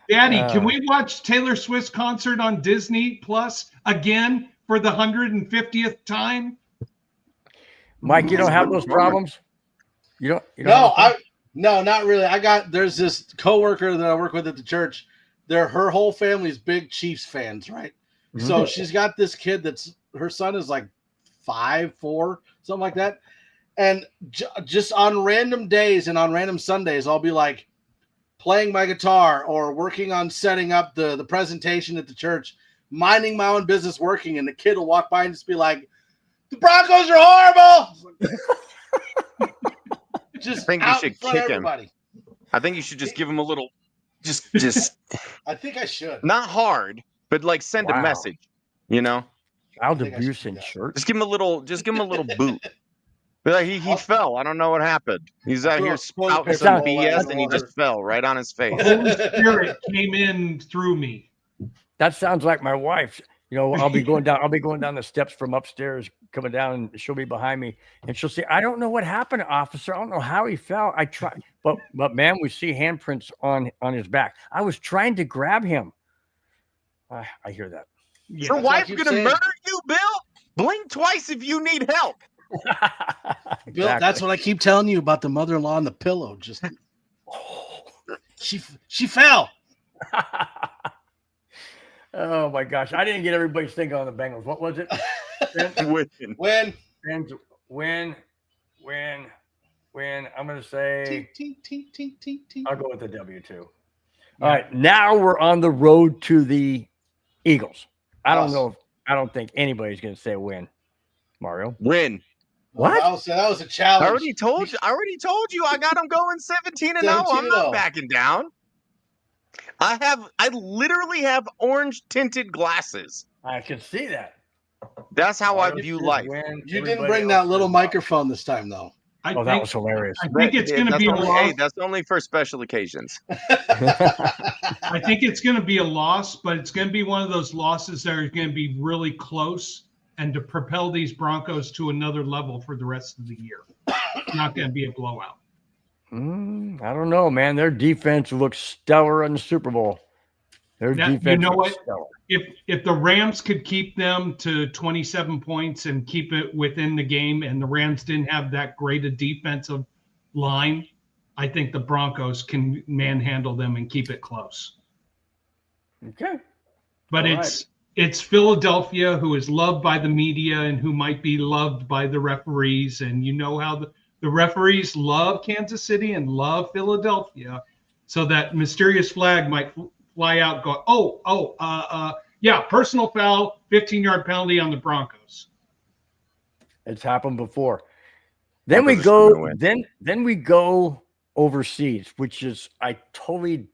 Daddy, can we watch Taylor Swift's concert on Disney Plus again for the 150th time? Mike, you don't have those problems? You don't No, have no, not really. There's this coworker that I work with at the church. Her whole family's big Chiefs fans, right? Mhm. So she's got this kid her son is like 5, 4, something like that. And just on random days and on random Sundays, I'll be like playing my guitar or working on setting up the presentation at the church, minding my own business, working, and the kid will walk by and just be like, "The Broncos are horrible." Just I think you out should in front of kick him. everybody. I think you should just give him a little, just I think I should. not hard, but like send a Wow. message, you know? child I think I abuse should in do that. church. Just give him a little boot. Be like, he fell. I don't know what happened. He's out Throw here a toilet spouting paper some roll BS out of and he water. just fell right on his face. The Holy Spirit came in through me. That sounds like my wife. You know, I'll be going down the steps from upstairs, coming down, and she'll be behind me, and she'll say, "I don't know what happened, officer. I don't know how he fell. I tried, but man, we see handprints on his back. I was trying to grab him." I hear that. Your That's wife what I keep gonna saying. murder you, Bill? Blink twice if you need help. Bill, that's what I keep telling you about the mother-in-law and the pillow. Just she fell. Oh my gosh, I didn't get everybody's thinking on the Bengals. What was it? Win. When Win. I'm gonna say tink, tink, tink, tink, tink. I'll go with the W too. All right, now we're on the road to the Eagles. I don't think anybody's gonna say win. Mario. Win. What? That was a challenge. I already told you I got them going 17-0. I'm 17-0. not backing down. I literally have orange tinted glasses. I can see that. That's how I Mario view says life. win, You didn't everybody bring else that little says microphone this time, though. Oh, that was hilarious. I think it's going to That's be a only- loss. Hey, that's only for special occasions. I think it's going to be a loss, but it's going to be one of those losses that are going to be really close and to propel these Broncos to another level for the rest of the year. It's not going to be a blowout. I don't know, man. Their defense looks stellar in the Super Bowl. Their Now, you defense know looks what? stellar. If the Rams could keep them to 27 points and keep it within the game, and the Rams didn't have that great a defensive line, I think the Broncos can manhandle them and keep it close. Okay. But All it's Philadelphia, who is loved by the media and who might be loved by the referees. And you know how the referees love Kansas City and love Philadelphia. So that mysterious flag might fly out, go, yeah, personal foul, 15-yard penalty on the Broncos. It's happened before. Then we Broncos are still go. gonna win. Then we go overseas, which is I totally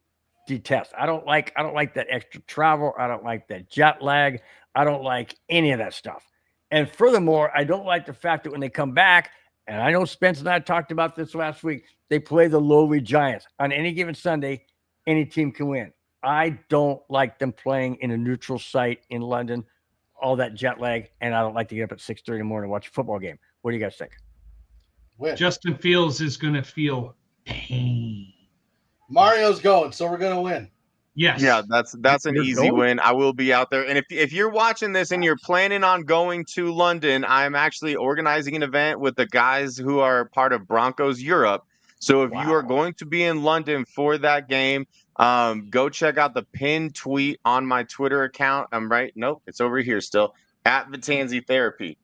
detest. I don't like that extra travel. I don't like that jet lag. I don't like any of that stuff. And furthermore, I don't like the fact that when they come back, and I know Spence and I talked about this last week, they play the lowly Giants. On any given Sunday, any team can win. I don't like them playing in a neutral site in London, all that jet lag, and I don't like to get up at 6:30 in the morning and watch a football game. What do you guys think? Win. Justin Fields is going to feel pain. Mario's going, so we're gonna win. Yes. Yeah, that's an You're easy going? win. I will be out there. And if you're watching this and you're planning on going to London, I'm actually organizing an event with the guys who are part of Broncos Europe. So if you are Wow. going to be in London for that game, go check out the pinned tweet on my Twitter account. I'm right. Nope, it's over here still at Vetanze Therapy.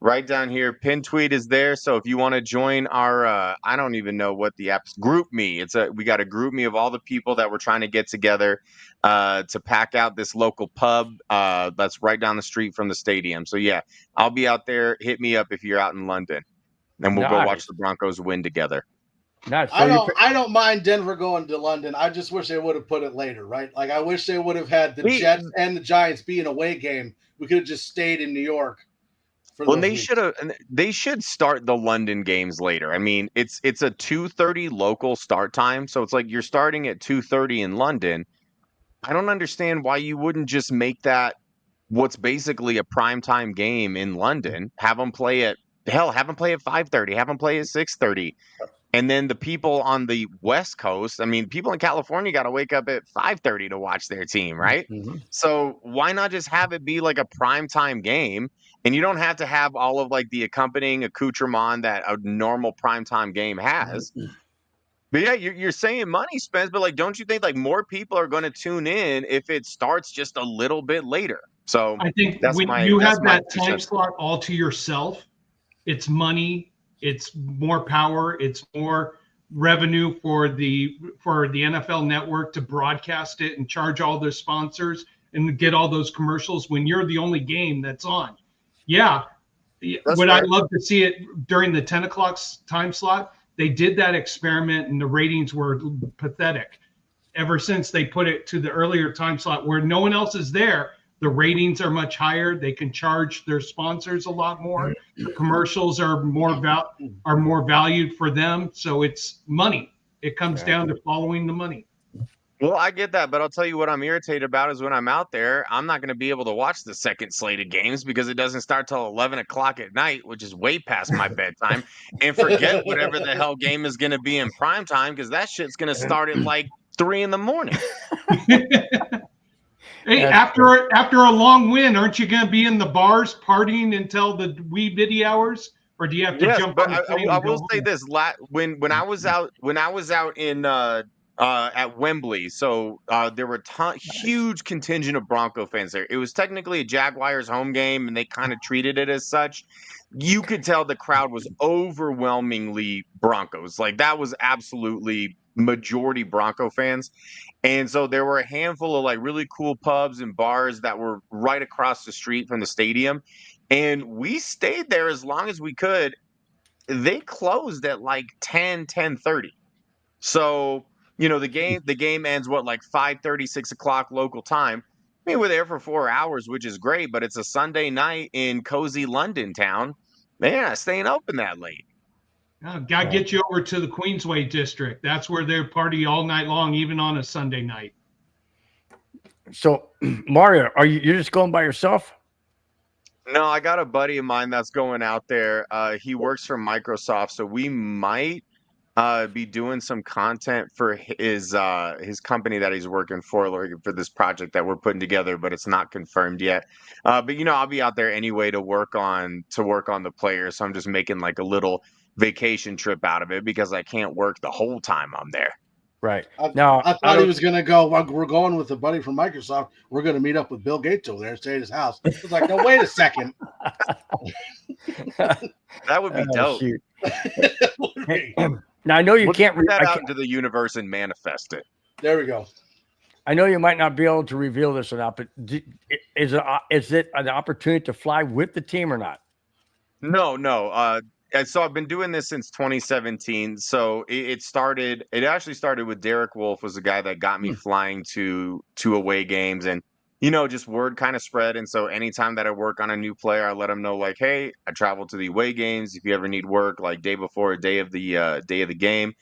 Right down here, pin tweet is there. So if you want to join our, I don't even know what the app's group me. We got a group me of all the people that we're trying to get together to pack out this local pub that's right down the street from the stadium. So yeah, I'll be out there. Hit me up if you're out in London, and we'll go watch Nice. the Broncos win together. Nice. So I don't mind Denver going to London. I just wish they would have put it later, right? Like I wish they would have had the Jets and the Giants be an away game. We could have just stayed in New York. Well, they should start the London games later. I mean, it's a 2:30 local start time, so it's like you're starting at 2:30 in London. I don't understand why you wouldn't just make that what's basically a primetime game in London. Have them play at 5:30, have them play at 6:30. And then the people on the West Coast, I mean, people in California got to wake up at 5:30 to watch their team, right? Mm-hmm. So why not just have it be like a primetime game? And you don't have to have all of like the accompanying accoutrement that a normal primetime game has. But yeah, you're saying money, Spence, but like, don't you think like more people are going to tune in if it starts just a little bit later? So I think that's when my, you that's have my that time slot all to yourself, it's money, it's more power, it's more revenue for the NFL network to broadcast it and charge all their sponsors and get all those commercials when you're the only game that's on. Yeah. Would I love to see it during the 10 o'clock time slot? They did that experiment and the ratings were pathetic. Ever since they put it to the earlier time slot where no one else is there, the ratings are much higher. They can charge their sponsors a lot more. The commercials are more valued for them. So it's money. It comes down to following the money. Well, I get that, but I'll tell you what I'm irritated about is when I'm out there, I'm not going to be able to watch the second slate of games because it doesn't start till 11 o'clock at night, which is way past my bedtime. And forget whatever the hell game is going to be in prime time because that shit's going to start at like 3 a.m. Hey, after a long win, aren't you going to be in the bars partying until the wee bitty hours, or do you have to jump on the plane? I will say this: when I was out in at Wembley, so there were huge contingent of Bronco fans there. It was technically a Jaguars home game, and they kind of treated it as such. You could tell the crowd was overwhelmingly Broncos. Like that was absolutely majority Bronco fans. And so there were a handful of like really cool pubs and bars that were right across the street from the stadium. And we stayed there as long as we could. They closed at like 10:30. So, you know, the game ends like 5:30, 6 o'clock local time. I mean, we're there for 4 hours, which is great, but it's a Sunday night in cozy London town. They're not staying open that late. Got to get you over to the Queensway district. That's where they party all night long, even on a Sunday night. So, Mario, you're just going by yourself? No, I got a buddy of mine that's going out there. He works for Microsoft, so we might be doing some content for his company that he's working for this project that we're putting together, but it's not confirmed yet. But you know, I'll be out there anyway to work on the players. So I'm just making like a little vacation trip out of it because I can't work the whole time I'm there. Right. I thought he was going to go, well, we're going with a buddy from Microsoft. We're going to meet up with Bill Gates over there and stay at his house. I was like, no, wait a second. That would be dope. Now, I know you can't put that out into the universe and manifest it. There we go. I know you might not be able to reveal this or not, but is it an opportunity to fly with the team or not? No. So I've been doing this since 2017. So it actually started with Derek Wolf was the guy that got me flying to away games, and you know, just word kind of spread. And so anytime that I work on a new player, I let them know like, hey, I travel to the away games. If you ever need work, like day before, day of the game,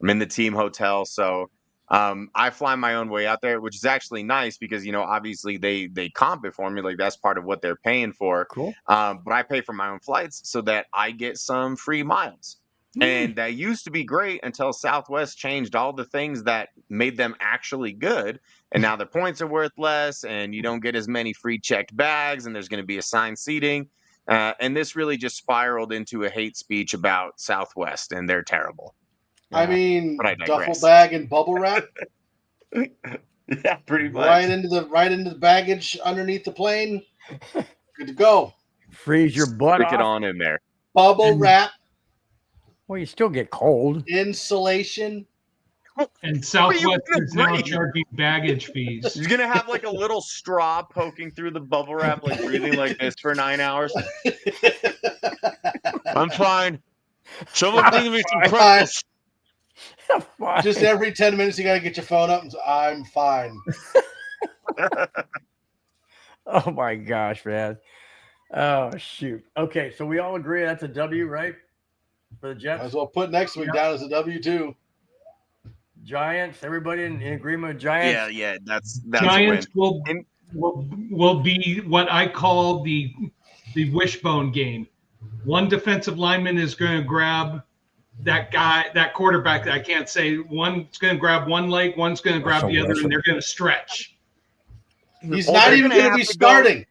I'm in the team hotel. So I fly my own way out there, which is actually nice because, you know, obviously they comp it for me. Like that's part of what they're paying for. Cool. But I pay for my own flights so that I get some free miles. And that used to be great until Southwest changed all the things that made them actually good. And now their points are worth less, and you don't get as many free checked bags, and there's going to be assigned seating. And this really just spiraled into a hate speech about Southwest, and they're terrible. I mean, But I duffel digress. bag and bubble wrap Yeah, pretty much. right into the baggage underneath the plane. Good to go. Freeze your butt Stick it off. on in there. Bubble wrap, Well, you still get cold. insulation. And Southwest gonna is now breathe? charging baggage fees. You're going to have like a little straw poking through the bubble wrap, like breathing like this for 9 hours. I'm fine. Someone bring me some pretzels. Fine. Just every 10 minutes, you got to get your phone up and say, I'm fine. Oh my gosh, man. Oh shoot. Okay, so we all agree that's a W, right? For the Might Jets, as well put next week down as a W2. Giants. Everybody in agreement with Giants? Yeah, that's Giants a win. will be what I call the wishbone game. One defensive lineman is going to grab that quarterback. I can't say one's going to grab one leg, one's going to grab the other, and they're going to stretch. He's Well, not they're even gonna going to have be to go- starting.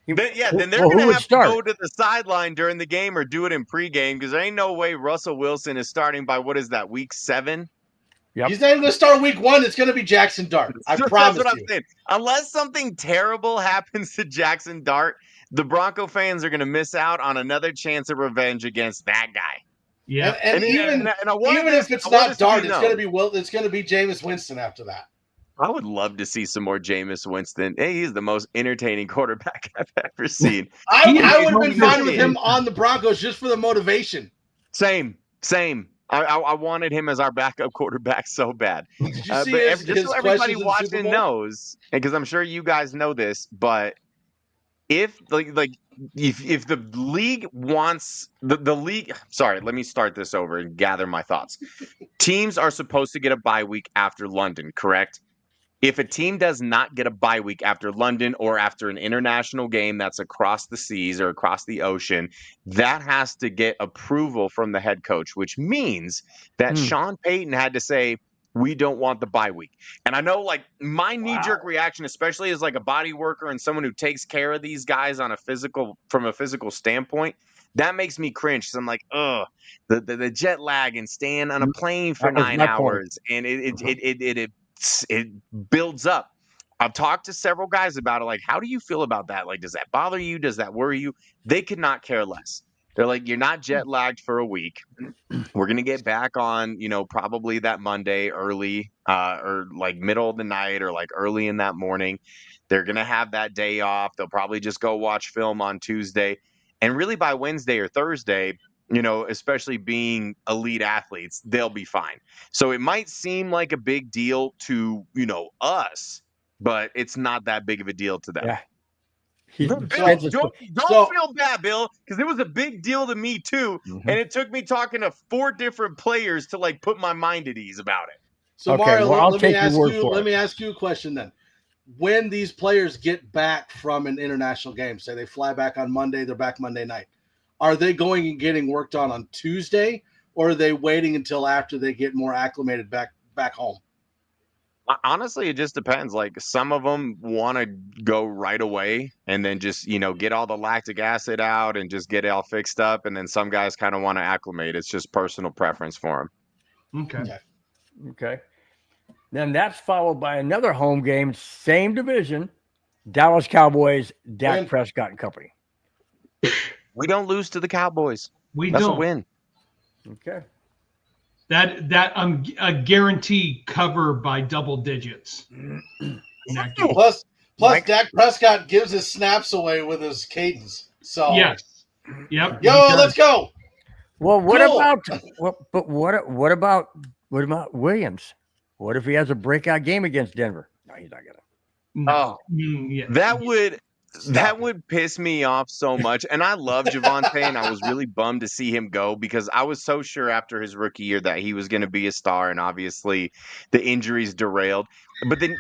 Then they're Well, who going to would have start? to go to the sideline during the game or do it in pregame because there ain't no way Russell Wilson is starting by what is that, week 7? Yep. He's not even going to start week 1. It's going to be Jackson Dart. I promise That's what you. I'm saying. Unless something terrible happens to Jackson Dart, the Bronco fans are going to miss out on another chance of revenge against that guy. Yeah. And even if it's not Dart, it's going to be It's going to be Jameis Winston after that. I would love to see some more Jameis Winston. Hey, he's the most entertaining quarterback I've ever seen. I would have been He- fine with him on the Broncos just for the motivation. Same. I wanted him as our backup quarterback so bad. Did you see But just so everybody questions in the Super watching Bowl? knows, and because I'm sure you guys know this, but if if the league wants the league, sorry, let me start this over and gather my thoughts. Teams are supposed to get a bye week after London, correct? If a team does not get a bye week after London or after an international game that's across the seas or across the ocean, that has to get approval from the head coach, which means that Sean Payton had to say, we don't want the bye week. And I know, like, my knee-jerk reaction, especially as like a body worker and someone who takes care of these guys from a physical standpoint, that makes me cringe. Because I'm like, the jet lag and staying on a plane for 9 hours, and it builds up. I've talked to several guys about it. Like, how do you feel about that? Like, does that bother you? Does that worry you? They could not care less. They're like, you're not jet lagged for a week. We're going to get back on, probably that Monday early or like middle of the night or like early in that morning. They're going to have that day off. They'll probably just go watch film on Tuesday. And really by Wednesday or Thursday, especially being elite athletes, they'll be fine. So it might seem like a big deal to, us, but it's not that big of a deal to them. Yeah. Bill, don't feel bad, Bill, because it was a big deal to me too. And it took me talking to 4 different players to like put my mind at ease about it. So Okay, Mario, well, let me ask you a question then. When these players get back from an international game, say they fly back on Monday, they're back Monday night. Are they going and getting worked on Tuesday, or are they waiting until after they get more acclimated back home? Honestly, it just depends. Like some of them want to go right away and then just, get all the lactic acid out and just get it all fixed up. And then some guys kind of want to acclimate. It's just personal preference for them. Okay. Then that's followed by another home game, same division, Dallas Cowboys, Dak Prescott and company. We don't lose to the Cowboys. That's a win. Okay. That a guarantee cover by double digits. Plus Dak Prescott gives his snaps away with his cadence. So yes. Yep. Yo, let's go. Well, what about Williams? What if he has a breakout game against Denver? No, he's not gonna. That would piss me off so much. And I love Javonte, and I was really bummed to see him go because I was so sure after his rookie year that he was going to be a star, and obviously the injuries derailed. But then,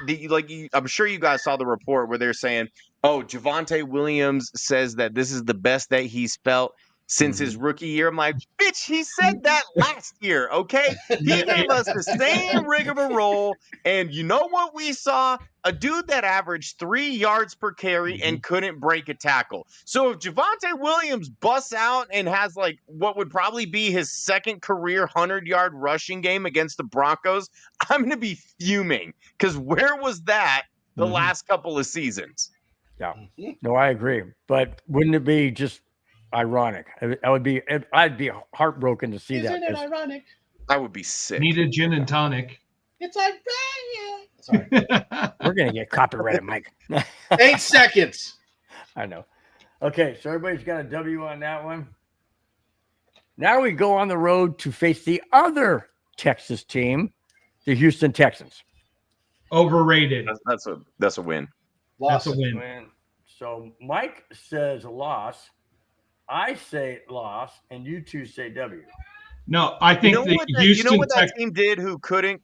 I'm sure you guys saw the report where they're saying, "Oh, Javonte Williams says that this is the best that he's felt since his rookie year. I'm like, bitch, he said that last year, okay? He gave us the same rigmarole, and you know what we saw? A dude that averaged 3 yards per carry and couldn't break a tackle. So if Javonte Williams busts out and has like what would probably be his second career 100-yard rushing game against the Broncos, I'm going to be fuming, because where was that the last couple of seasons? Yeah, no, I agree. But wouldn't it be just ironic? I'd be heartbroken to see that. Isn't it ironic? I would be sick. Need a gin and tonic. It's ironic. Sorry. We're gonna get copyrighted, Mike. 8 seconds. I know. Okay, so everybody's got a W on that one. Now we go on the road to face the other Texas team, the Houston Texans. Overrated. That's a win. Loss. That's a win. So Mike says loss. I say loss, and you two say W. No, I think you know what that team did who couldn't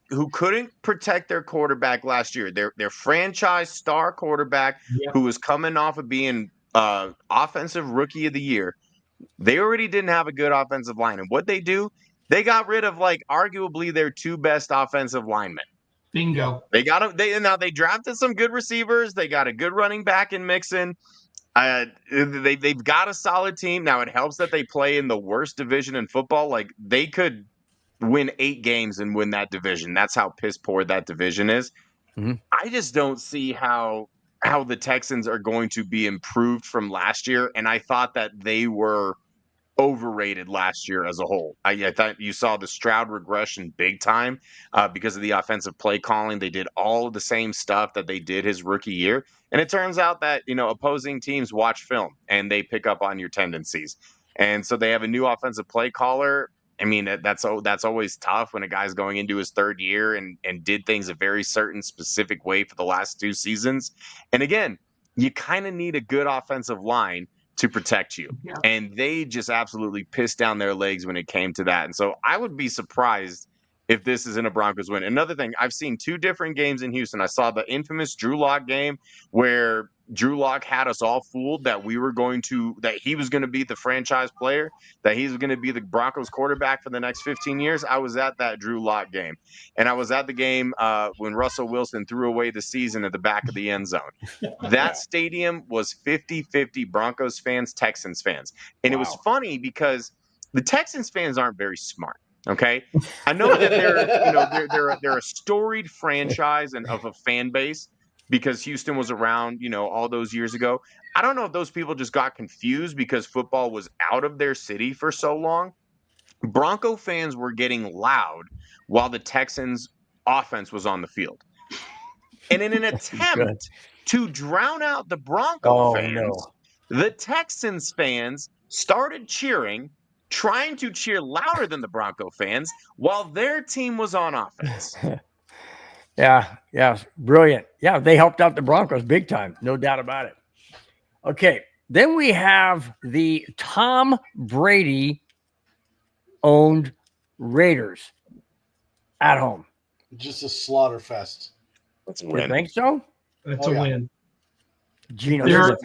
protect their quarterback last year? Their franchise star quarterback who was coming off of being offensive rookie of the year. They already didn't have a good offensive line. And what they do, they got rid of like arguably their 2 best offensive linemen. Bingo. They drafted some good receivers. They got a good running back in Mixon. They've got a solid team. Now it helps that they play in the worst division in football. Like they could win 8 games and win that division. That's how piss poor that division is. I just don't see how the Texans are going to be improved from last year. And I thought that they were overrated last year as a whole. I thought you saw the Stroud regression big time because of the offensive play calling. They did all of the same stuff that they did his rookie year. And it turns out that, opposing teams watch film and they pick up on your tendencies. And so they have a new offensive play caller. I mean, that's always tough when a guy's going into his 3rd year and did things a very certain specific way for the last 2 seasons. And again, you kind of need a good offensive line to protect you. Yeah. And they just absolutely pissed down their legs when it came to that. And so I would be surprised if this isn't a Broncos win. Another thing, I've seen 2 different games in Houston. I saw the infamous Drew Lock game where Drew Lock had us all fooled that he was going to be the franchise player, that he was going to be the Broncos quarterback for the next 15 years. I was at that Drew Lock game. And I was at the game when Russell Wilson threw away the season at the back of the end zone. That stadium was 50-50 Broncos fans, Texans fans. And It was funny because the Texans fans aren't very smart. Okay, I know that they're a storied franchise and of a fan base because Houston was around, all those years ago. I don't know if those people just got confused because football was out of their city for so long. Bronco fans were getting loud while the Texans offense was on the field. And in an attempt to drown out the Bronco fans, the Texans fans started cheering, trying to cheer louder than the Bronco fans while their team was on offense. Yeah, brilliant. Yeah, they helped out the Broncos big time, no doubt about it. Okay, then we have the Tom Brady owned Raiders at home. Just a slaughter fest. That's a win. You think so? That's a win. Geno,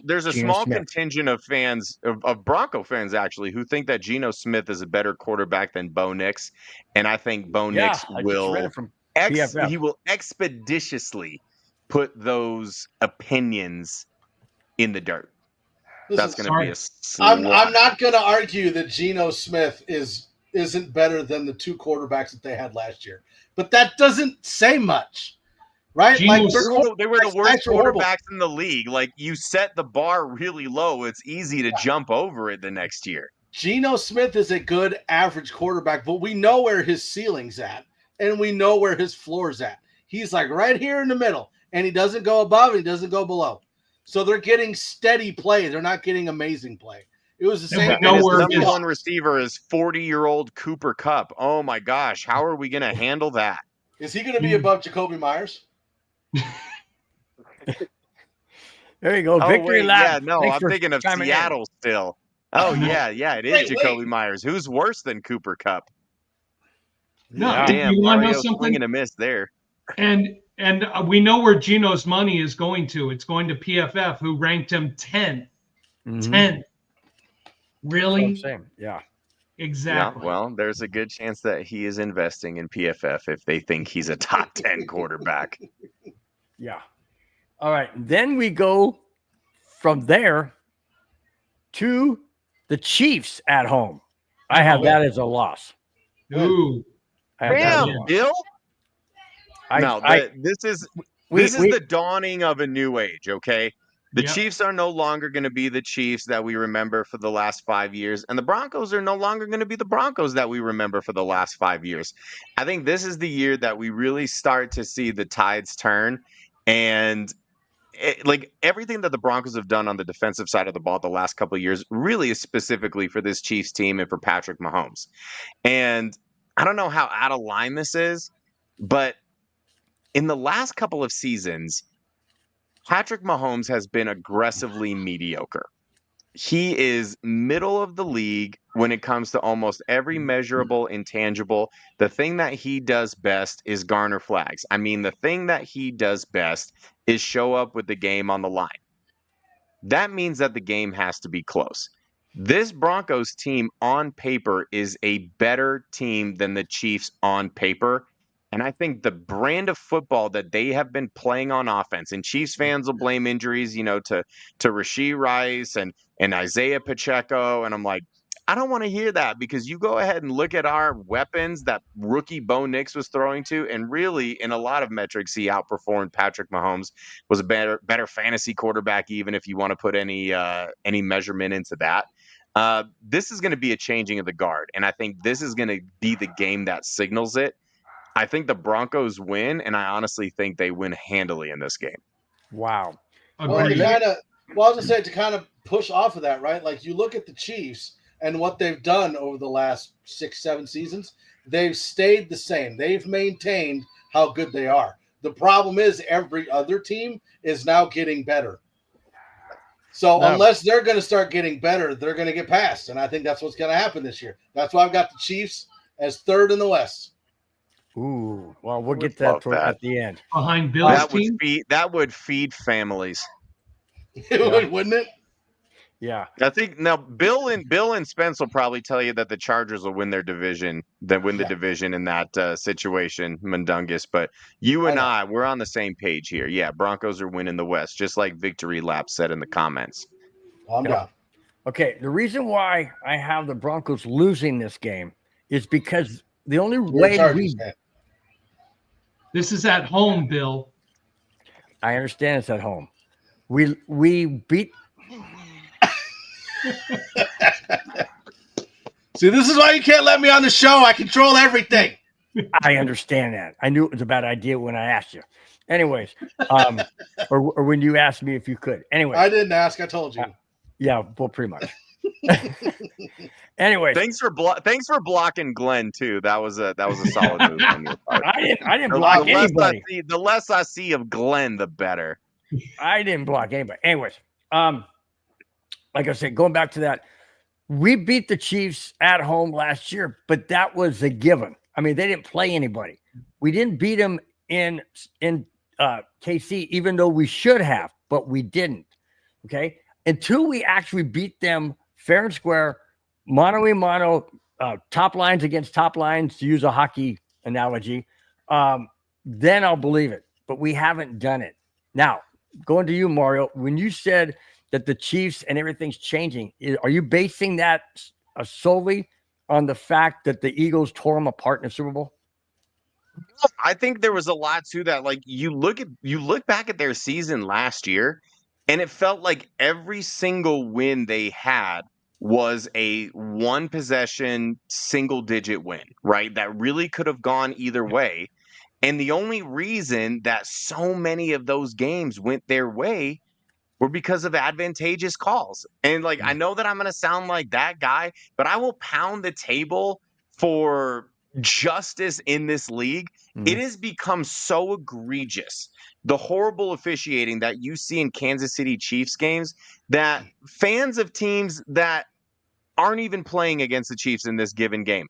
there's a small contingent of fans of Bronco fans actually who think that Geno Smith is a better quarterback than Bo Nix, and I think Bo Nix will expeditiously put those opinions in the dirt. That's going to be a I'm not going to argue that Geno Smith isn't better than the 2 quarterbacks that they had last year, but that doesn't say much. Right? They were the worst quarterbacks in the league. Like, you set the bar really low. It's easy to jump over it the next year. Geno Smith is a good average quarterback, but we know where his ceiling's at, and we know where his floor's at. He's like right here in the middle, and he doesn't go above and he doesn't go below. So they're getting steady play. They're not getting amazing play. It was the same. His number 1 receiver is 40-year-old Cooper Kupp. Oh, my gosh. How are we going to handle that? Is he going to be above Jacoby Myers? There you go. Victory lap. Yeah, no, I'm thinking of Seattle still. Oh, yeah, it is Jacoby Myers. Who's worse than Cooper Kupp? No, damn, Mario's swinging a miss there. And we know where Geno's money is going to. It's going to PFF, who ranked him 10th. 10th. Really? Same. Yeah. Exactly. Yeah, well, there's a good chance that he is investing in PFF if they think he's a top 10 quarterback. Yeah. All right. Then we go from there to the Chiefs at home. I have that as a loss. Ooh. I have that as a Damn, loss. Bill. I, This is we, the dawning of a new age, okay? The Yep. Chiefs are no longer going to be the Chiefs that we remember for the last 5 years, and the Broncos are no longer going to be the Broncos that we remember for the last 5 years. I think this is the year that we really start to see the tides turn, and like everything that the Broncos have done on the defensive side of the ball the last couple of years really is specifically for this Chiefs team and for Patrick Mahomes. And I don't know how out of line this is, but in the last couple of seasons, Patrick Mahomes has been aggressively mediocre. He is middle of the league when it comes to almost every measurable intangible. The thing that he does best is garner flags. I mean, the thing that he does best is show up with the game on the line. That means that the game has to be close. This Broncos team on paper is a better team than the Chiefs on paper. And I think the brand of football that they have been playing on offense, and Chiefs fans will blame injuries, to Rashee Rice and Isaiah Pacheco. And I'm like, I don't want to hear that, because you go ahead and look at our weapons that rookie Bo Nix was throwing to, and really in a lot of metrics, he outperformed Patrick Mahomes, was a better fantasy quarterback, even if you want to put any measurement into that. This is going to be a changing of the guard, and I think this is going to be the game that signals it. I think the Broncos win, and I honestly think they win handily in this game. wow. Well, Agreed. I was gonna say, to kind of push off of that, right? Like, you look at the Chiefs and what they've done over the last 6-7 seasons. They've stayed the same. They've maintained how good they are. The problem is every other team is now getting better. So unless they're going to start getting better, they're going to get passed. And I think that's what's going to happen this year. That's why I've got the Chiefs as third in the West. Ooh, well, we'll get Love that that. at the end. Behind Bill's team. That would feed families. Wouldn't it? Yeah. I think now Bill and Spence will probably tell you that the Chargers will win their division, the division in that situation, Mundungus. But you and we're on the same page here. Yeah, Broncos are winning the West, just like Victory Lap said in the comments. I'm down. Okay, the reason why I have the Broncos losing this game is because the only way This is at home, Bill. I understand it's at home. We beat. See, this is why you can't let me on the show. I control everything. I understand that. I knew it was a bad idea when I asked you. Anyways, or when you asked me if you could. Anyway, I didn't ask. I told you. Yeah, well, pretty much. Anyway, thanks for blocking Glenn too. That was a solid move on your part. I didn't block anybody. The less I see of Glenn, the better. I didn't block anybody. Anyways, like I said, going back to that, we beat the Chiefs at home last year, but that was a given. I mean, they didn't play anybody. We didn't beat them in KC, even though we should have, but we didn't. Okay, until we actually beat them fair and square, mano a mano, top lines against top lines, to use a hockey analogy, then I'll believe it. But we haven't done it. Now, going to you, Mario, when you said that the Chiefs and everything's changing, are you basing that solely on the fact that the Eagles tore them apart in the Super Bowl? I think there was a lot to that. Like, you look back at their season last year, and it felt like every single win they had was a one possession, single digit win, right? That really could have gone either way. And the only reason that so many of those games went their way were because of advantageous calls. And like, I know that I'm going to sound like that guy, but I will pound the table for justice in this league. It has become so egregious, the horrible officiating that you see in Kansas City Chiefs games, that fans of teams that aren't even playing against the Chiefs in this given game,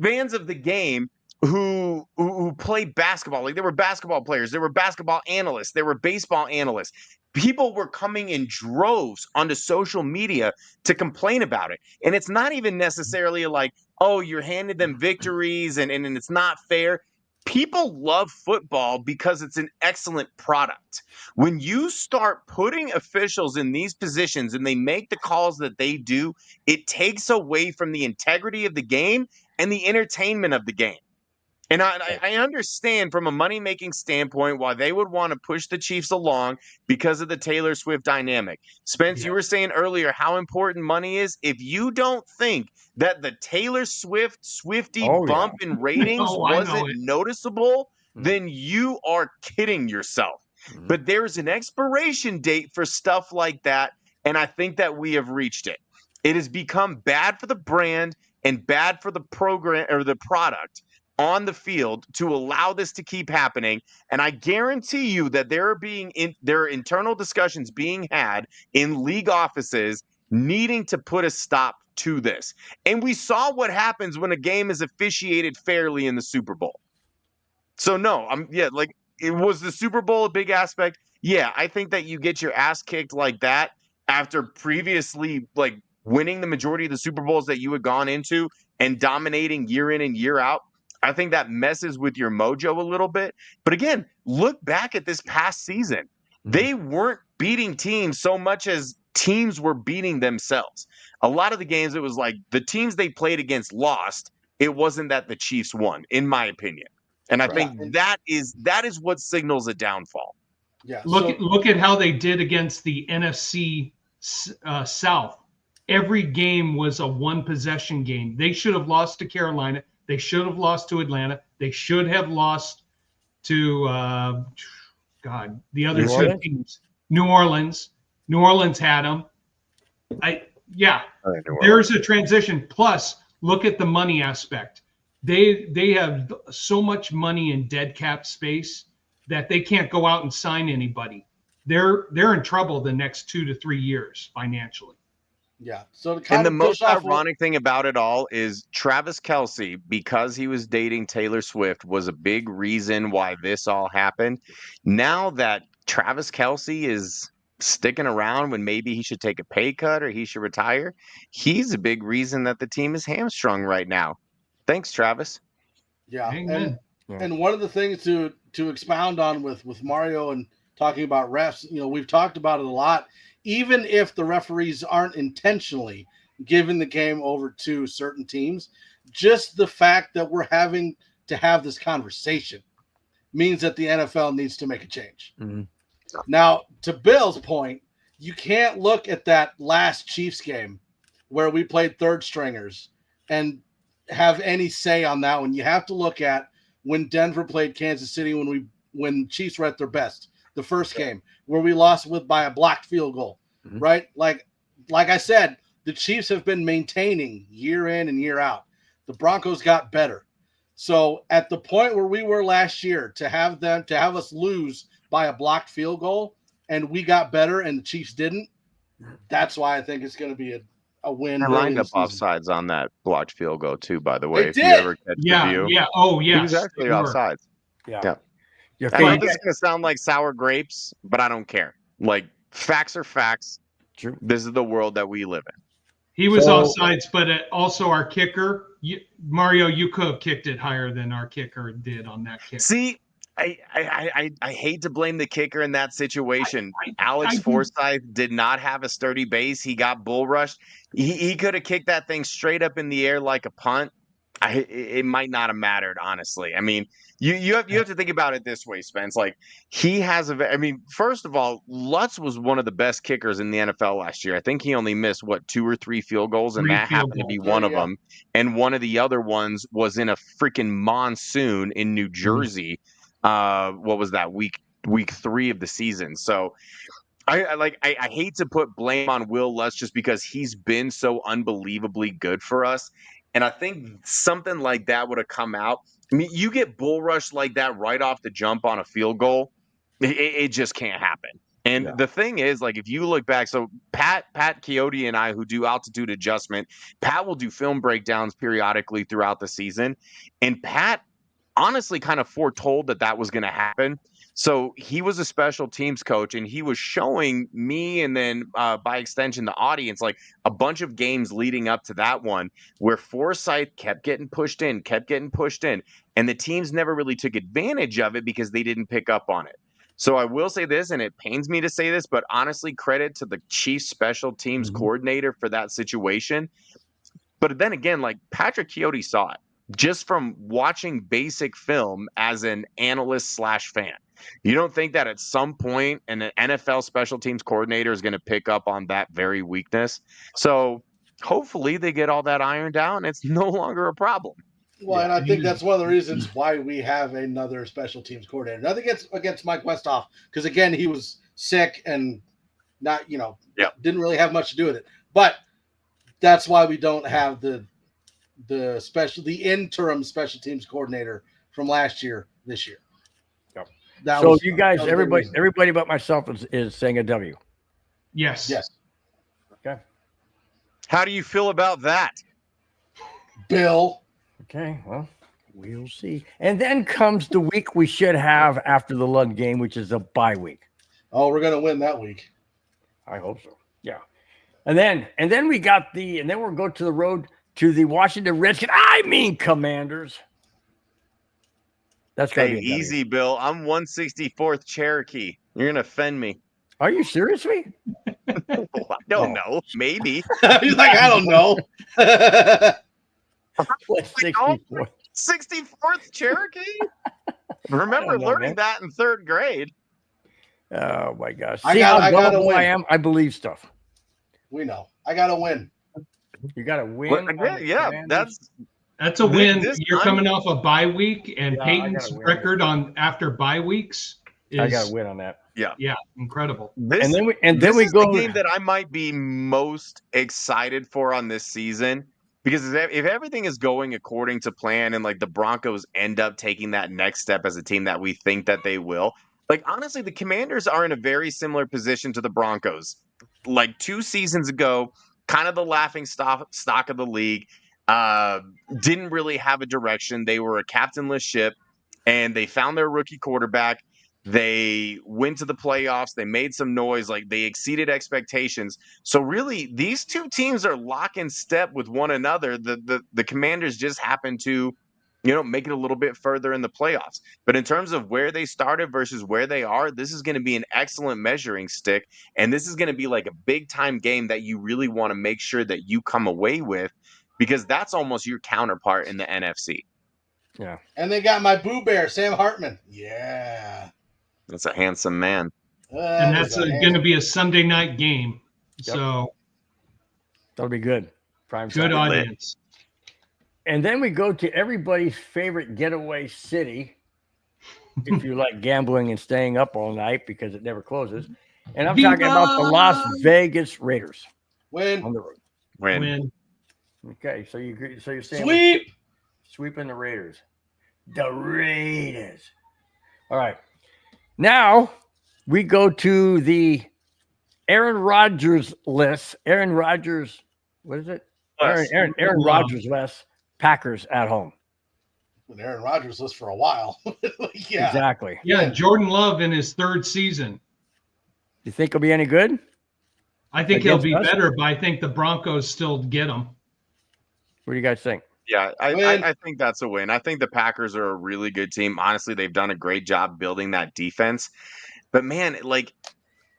fans of the game who play basketball. Like, there were basketball players, there were basketball analysts, there were baseball analysts. People were coming in droves onto social media to complain about it. And it's not even necessarily like, oh, you're handing them victories and it's not fair. People love football because it's an excellent product. When you start putting officials in these positions and they make the calls that they do, it takes away from the integrity of the game and the entertainment of the game. And I understand from a money-making standpoint why they would want to push the Chiefs along because of the Taylor Swift dynamic. Spence, you were saying earlier how important money is. If you don't think that the Taylor Swifty bump in ratings wasn't noticeable, then you are kidding yourself. But there's an expiration date for stuff like that, and I think that we have reached it. It has become bad for the brand and bad for the program or the product on the field to allow this to keep happening. And I guarantee you that there are internal discussions being had in league offices needing to put a stop to this. And we saw what happens when a game is officiated fairly in the Super Bowl. So no, it was the Super Bowl a big aspect? Yeah, I think that you get your ass kicked like that after previously like winning the majority of the Super Bowls that you had gone into and dominating year in and year out. I think that messes with your mojo a little bit. But again, look back at this past season. They weren't beating teams so much as teams were beating themselves. A lot of the games, it was like the teams they played against lost. It wasn't that the Chiefs won, in my opinion. And I think that is what signals a downfall. Yeah. Look at how they did against the NFC South. Every game was a one-possession game. They should have lost to Carolina. They should have lost to Atlanta. They should have lost to the other two teams. New Orleans. New Orleans had them. There's a transition. Plus, look at the money aspect. They have so much money in dead cap space that they can't go out and sign anybody. They're in trouble the next 2 to 3 years financially. Yeah. So and the most ironic thing about it all is Travis Kelce, because he was dating Taylor Swift, was a big reason why this all happened. Now that Travis Kelce is sticking around when maybe he should take a pay cut or he should retire, he's a big reason that the team is hamstrung right now. Thanks, Travis. Yeah. And one of the things to expound on with Mario and talking about refs, we've talked about it a lot. Even if the referees aren't intentionally giving the game over to certain teams, just the fact that we're having to have this conversation means that the NFL needs to make a change. Mm-hmm. Now, to Bill's point, you can't look at that last Chiefs game where we played third stringers and have any say on that one. You have to look at when Denver played Kansas City when Chiefs were at their best. The first game where we lost by a blocked field goal, right? Like I said, the Chiefs have been maintaining year in and year out. The Broncos got better. So at the point where we were last year, to have us lose by a blocked field goal and we got better and the Chiefs didn't, that's why I think it's going to be a win. I lined up offsides on that blocked field goal too, by the way. They if did. you ever catch the view. Yeah. Oh, yeah. He was actually offsides. Yeah. I know this is going to sound like sour grapes, but I don't care. Like, facts are facts. True. This is the world that we live in. He was offsides, but also our kicker, Mario, you could have kicked it higher than our kicker did on that kick. See, I hate to blame the kicker in that situation. Alex Forsythe did not have a sturdy base. He got bull rushed. He could have kicked that thing straight up in the air like a punt. It might not have mattered, honestly. I mean, you have to think about it this way, Spence. Like, he has first of all, Lutz was one of the best kickers in the NFL last year. I think he only missed 2 or 3 field goals, and that happened to be one of them. And one of the other ones was in a freaking monsoon in New Jersey. What was that, week 3 of the season? So I hate to put blame on Will Lutz just because he's been so unbelievably good for us. And I think something like that would have come out. I mean, you get bull rushed like that right off the jump on a field goal, it just can't happen. And the thing is, like, if you look back, so Pat Chiotti and I, who do altitude adjustment, Pat will do film breakdowns periodically throughout the season. And Pat honestly kind of foretold that was going to happen. So he was a special teams coach, and he was showing me, and then by extension the audience, like a bunch of games leading up to that one where Forsythe kept getting pushed in, and the teams never really took advantage of it because they didn't pick up on it. So I will say this, and it pains me to say this, but honestly, credit to the chief special teams coordinator for that situation. But then again, like Patrick Chiodo saw it just from watching basic film as an analyst / fan. You don't think that at some point an NFL special teams coordinator is going to pick up on that very weakness? So hopefully they get all that ironed out and it's no longer a problem. Well, and I think that's one of the reasons why we have another special teams coordinator. Nothing against Mike Westhoff, because again, he was sick and not, didn't really have much to do with it. But that's why we don't have the interim special teams coordinator from last year this year. Yep. So you guys, everybody but myself is saying a W. Yes. Okay. How do you feel about that, Bill? Okay, well, we'll see. And then comes the week we should have after the Lund game, which is a bye week. Oh, we're gonna win that week. I hope so. Yeah. And then we'll go to the road to the Washington Redskins. Commanders. That's gonna be easy, Bill. I'm 164th Cherokee. You're gonna offend me. Are you seriously? I don't know. Maybe. He's like, I don't know. 64th Cherokee? Remember learning that in 3rd grade. Oh my gosh. I See how gotta gullible win. I am? I believe stuff. We know. I gotta win. You gotta win. Well, yeah, that's a win. You're time, coming off a bye week, and Peyton's record after bye weeks is I gotta win on that. Yeah, incredible. This is the game that I might be most excited for on this season, because if everything is going according to plan and like the Broncos end up taking that next step as a team that we think that they will, like honestly, the Commanders are in a very similar position to the Broncos. Like 2 seasons ago, kind of the laughing stock of the league, didn't really have a direction. They were a captainless ship, and they found their rookie quarterback. They went to the playoffs. They made some noise. Like they exceeded expectations. So really, these two teams are lock in step with one another. The Commanders just happen to, make it a little bit further in the playoffs. But in terms of where they started versus where they are, this is going to be an excellent measuring stick. And this is going to be like a big time game that you really want to make sure that you come away with, because that's almost your counterpart in the NFC. Yeah. And they got my Boo Bear, Sam Hartman. Yeah. That's a handsome man. And that's going to be a Sunday night game. Yep. So that'll be good. Prime good audience. And then we go to everybody's favorite getaway city, if you like gambling and staying up all night because it never closes. And I'm talking about the Las Vegas Raiders. Win. On the road. Win. Okay, so you're saying sweeping the Raiders. The Raiders. All right. Now we go to the Aaron Rodgers list. Aaron Rodgers, what is it? Aaron Rodgers list. Packers at home. Been Aaron Rodgers list for a while. Yeah. Exactly. Yeah, Jordan Love in his 3rd season. You think he'll be any good? I think he'll be better, but I think the Broncos still get him. What do you guys think? Yeah, I think that's a win. I think the Packers are a really good team. Honestly, they've done a great job building that defense. But man, like,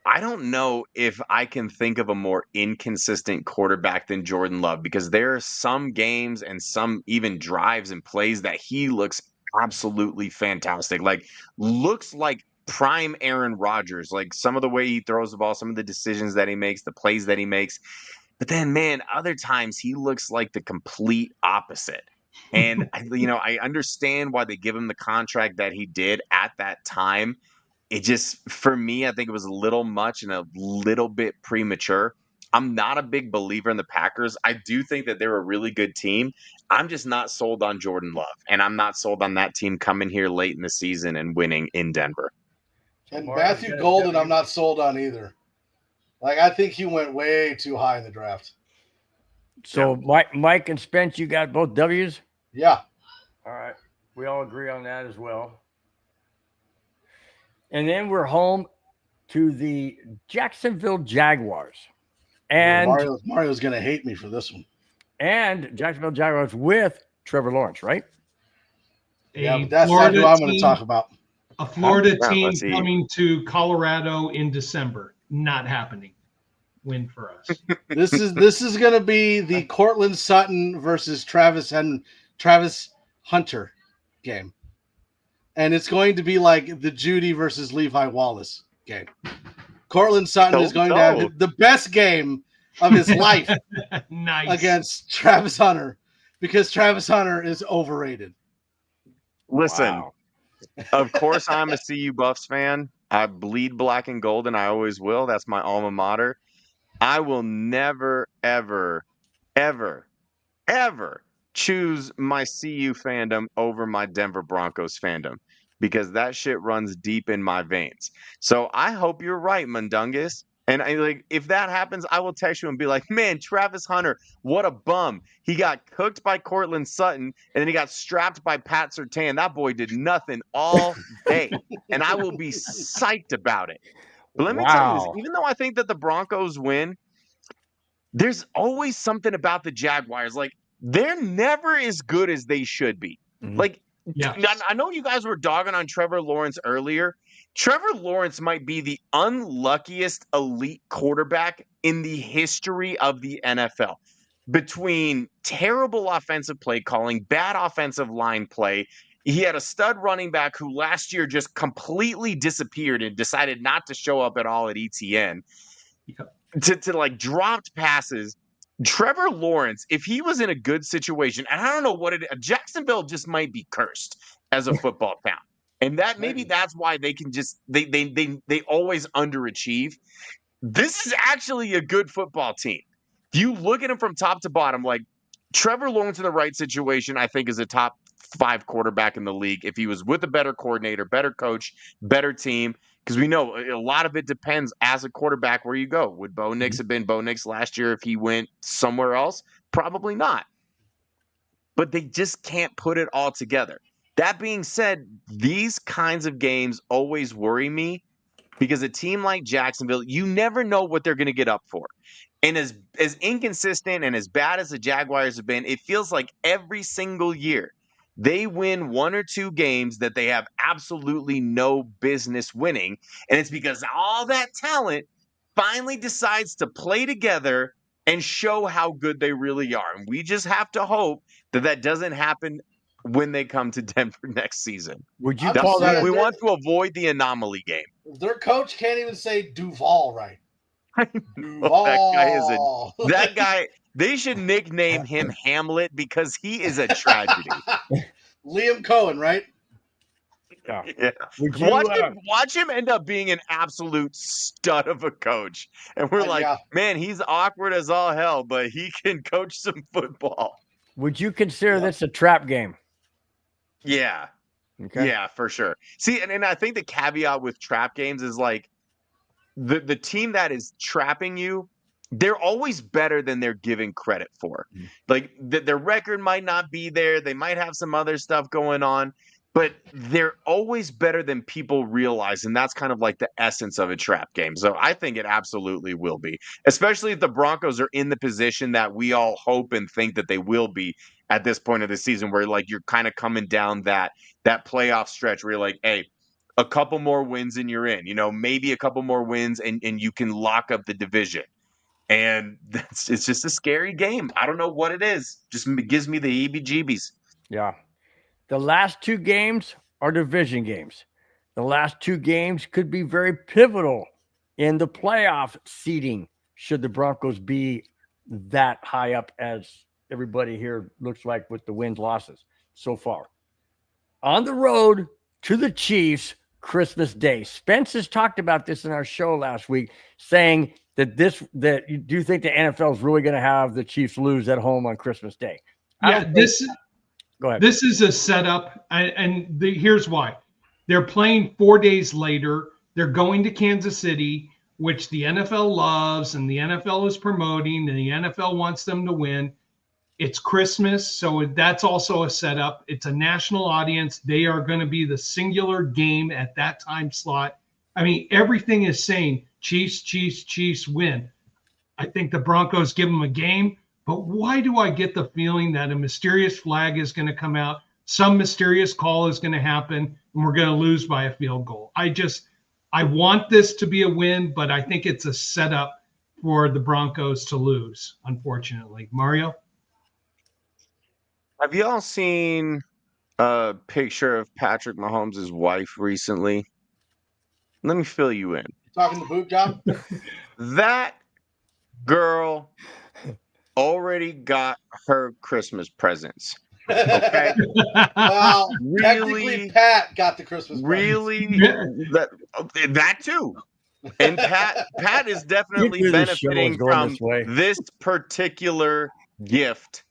I don't know if I can think of a more inconsistent quarterback than Jordan Love, because there are some games and some even drives and plays that he looks absolutely fantastic. Like, looks like prime Aaron Rodgers, like some of the way he throws the ball, some of the decisions that he makes, the plays that he makes. But then, man, other times he looks like the complete opposite. And, I understand why they give him the contract that he did at that time. It just, for me, I think it was a little much and a little bit premature. I'm not a big believer in the Packers. I do think that they're a really good team. I'm just not sold on Jordan Love. And I'm not sold on that team coming here late in the season and winning in Denver. And Matthew Golden, I'm not sold on either. Like, I think he went way too high in the draft. So, yeah. Mike and Spence, you got both W's? Yeah. All right. We all agree on that as well. And then we're home to the Jacksonville Jaguars. And Mario's going to hate me for this one. And Jacksonville Jaguars with Trevor Lawrence, right? Yeah, but that's not who I'm going to talk about. A Florida team coming to Colorado in December. Not happening. Win for us. This is going to be the Cortland Sutton versus Travis Hunter game. And it's going to be like the Judy versus Levi Wallace game. Cortland Sutton is going to have the best game of his life nice. Against Travis Hunter because Travis Hunter is overrated. Listen, of course I'm a CU Buffs fan. I bleed black and gold, and I always will. That's my alma mater. I will never, ever, ever, ever choose my CU fandom over my Denver Broncos fandom because that shit runs deep in my veins. So I hope you're right, Mundungus. And if that happens, I will text you and be like, man, Travis Hunter, what a bum. He got cooked by Cortland Sutton, and then he got strapped by Pat Surtain. That boy did nothing all day. And I will be psyched about it. But let me tell you this, even though I think that the Broncos win, there's always something about the Jaguars. Like, they're never as good as they should be. Mm-hmm. Like, I know you guys were dogging on Trevor Lawrence earlier. Trevor Lawrence might be the unluckiest elite quarterback in the history of the NFL. Between terrible offensive play calling, bad offensive line play, he had a stud running back who last year just completely disappeared and decided not to show up at all at ETN. To like dropped passes. Trevor Lawrence, if he was in a good situation, and I don't know what Jacksonville just might be cursed as a football town. And that maybe that's why they can just they always underachieve. This is actually a good football team. If you look at them from top to bottom, like Trevor Lawrence in the right situation, I think is a top 5 quarterback in the league. If he was with a better coordinator, better coach, better team, because we know a lot of it depends as a quarterback where you go. Would Bo Nix have been Bo Nix last year if he went somewhere else? Probably not. But they just can't put it all together. That being said, these kinds of games always worry me because a team like Jacksonville, you never know what they're going to get up for. And as inconsistent and as bad as the Jaguars have been, it feels like every single year they win 1 or 2 games that they have absolutely no business winning. And it's because all that talent finally decides to play together and show how good they really are. And we just have to hope that doesn't happen when they come to Denver next season. Would you call that? We want to avoid the anomaly game. Their coach can't even say Duval right. Duval. That guy. They should nickname him Hamlet because he is a tragedy. Liam Cohen, right? Yeah. Watch him end up being an absolute stud of a coach. And we're man, he's awkward as all hell, but he can coach some football. Would you consider this a trap game? Yeah. Okay. Yeah, for sure. See, and I think the caveat with trap games is like the team that is trapping you, they're always better than they're giving credit for. Like their record might not be there. They might have some other stuff going on, but they're always better than people realize. And that's kind of like the essence of a trap game. So I think it absolutely will be, especially if the Broncos are in the position that we all hope and think that they will be at this point of the season, where like you're kind of coming down that playoff stretch where you're like, hey, a couple more wins and you're in, maybe a couple more wins and you can lock up the division. And it's just a scary game. I don't know what it is. Just gives me the heebie-jeebies. Yeah. The last 2 games are division games. The last 2 games could be very pivotal in the playoff seeding should the Broncos be that high up as everybody here looks like with the wins, losses so far. On the road to the Chiefs Christmas Day. Spence has talked about this in our show last week, saying that you do think the NFL is really going to have the Chiefs lose at home on Christmas Day. Go ahead. This is a setup, and here's why. They're playing 4 days later. They're going to Kansas City, which the NFL loves and the NFL is promoting, and the NFL wants them to win. It's Christmas, so that's also a setup. It's a national audience. They are going to be the singular game at that time slot. I mean, everything is saying Chiefs, Chiefs, Chiefs win. I think the Broncos give them a game, but why do I get the feeling that a mysterious flag is going to come out, some mysterious call is going to happen, and we're going to lose by a field goal? I want this to be a win, but I think it's a setup for the Broncos to lose, unfortunately. Mario? Have y'all seen a picture of Patrick Mahomes' wife recently? Let me fill you in. Talking the boob job? That girl already got her Christmas presents. Okay. Well, Really? technically, Pat got the Christmas presents. Really? That too. And Pat is definitely You knew this show was benefiting going from this way. this particular gift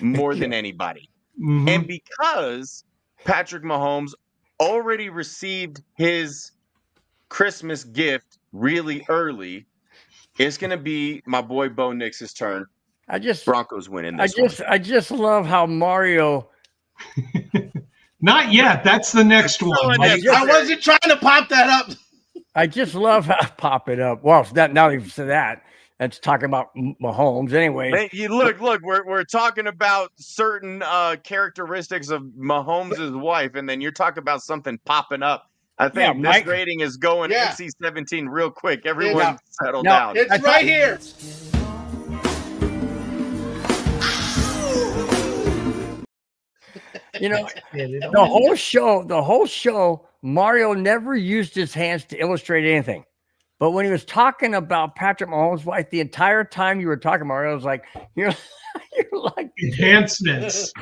more than anybody. Mhm. And because Patrick Mahomes already received his Christmas gift really early, it's going to be my boy Bo Nix's turn. Broncos winning this one. I just love how Mario. Not yet. That's the next one. I wasn't trying to pop that up. I just love how pop it up. Well, now you've said that. That's talking about Mahomes anyway. Man, look, we're talking about certain characteristics of Mahomes' wife, and then you're talking about something popping up. I think this rating is going NC-17 real quick. Everyone settle down. It's right here. You know, the whole show, Mario never used his hands to illustrate anything. But when he was talking about Patrick Mahomes' wife, the entire time you were talking, Mario, I was like, you're like enhancements.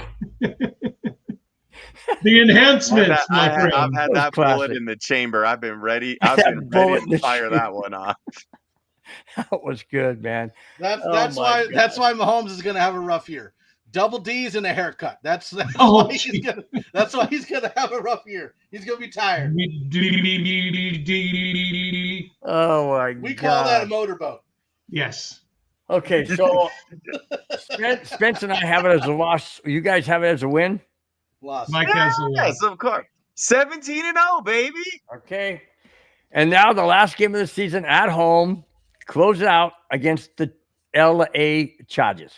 The enhancements, my friend. I've had that bullet in the chamber. I've been ready. I've been ready to fire that one off. That was good, man. That's why Mahomes is going to have a rough year. Double D's and a haircut. That's why he's gonna have a rough year. He's gonna be tired. Oh my God. We call that a motorboat. Yes. Okay, so Spence and I have it as a loss. You guys have it as a win? Loss. Mike has a loss. Yes, of course. 17-0, baby. Okay. And now the last game of the season at home, close it out against the LA Chargers.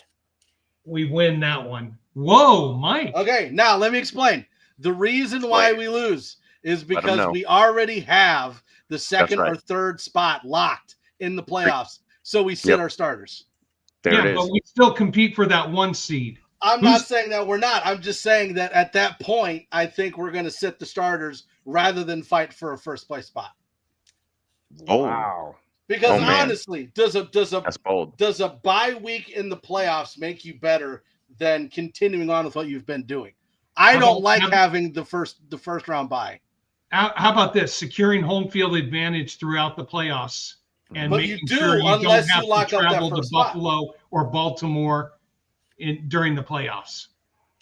We win that one. Whoa, Mike. Okay, now let me explain. The reason why we lose is because we already have the second or third spot locked in the playoffs. So we sit our starters. There it is. But we still compete for that one seed. I'm not saying that we're not. I'm just saying that at that point, I think we're going to sit the starters rather than fight for a first place spot. Oh, wow. Because honestly, does that's bold. Does a bye week in the playoffs make you better than continuing on with what you've been doing? I don't like having the first round bye. How about this? Securing home field advantage throughout the playoffs, and making sure you don't have to travel to Buffalo or Baltimore during the playoffs.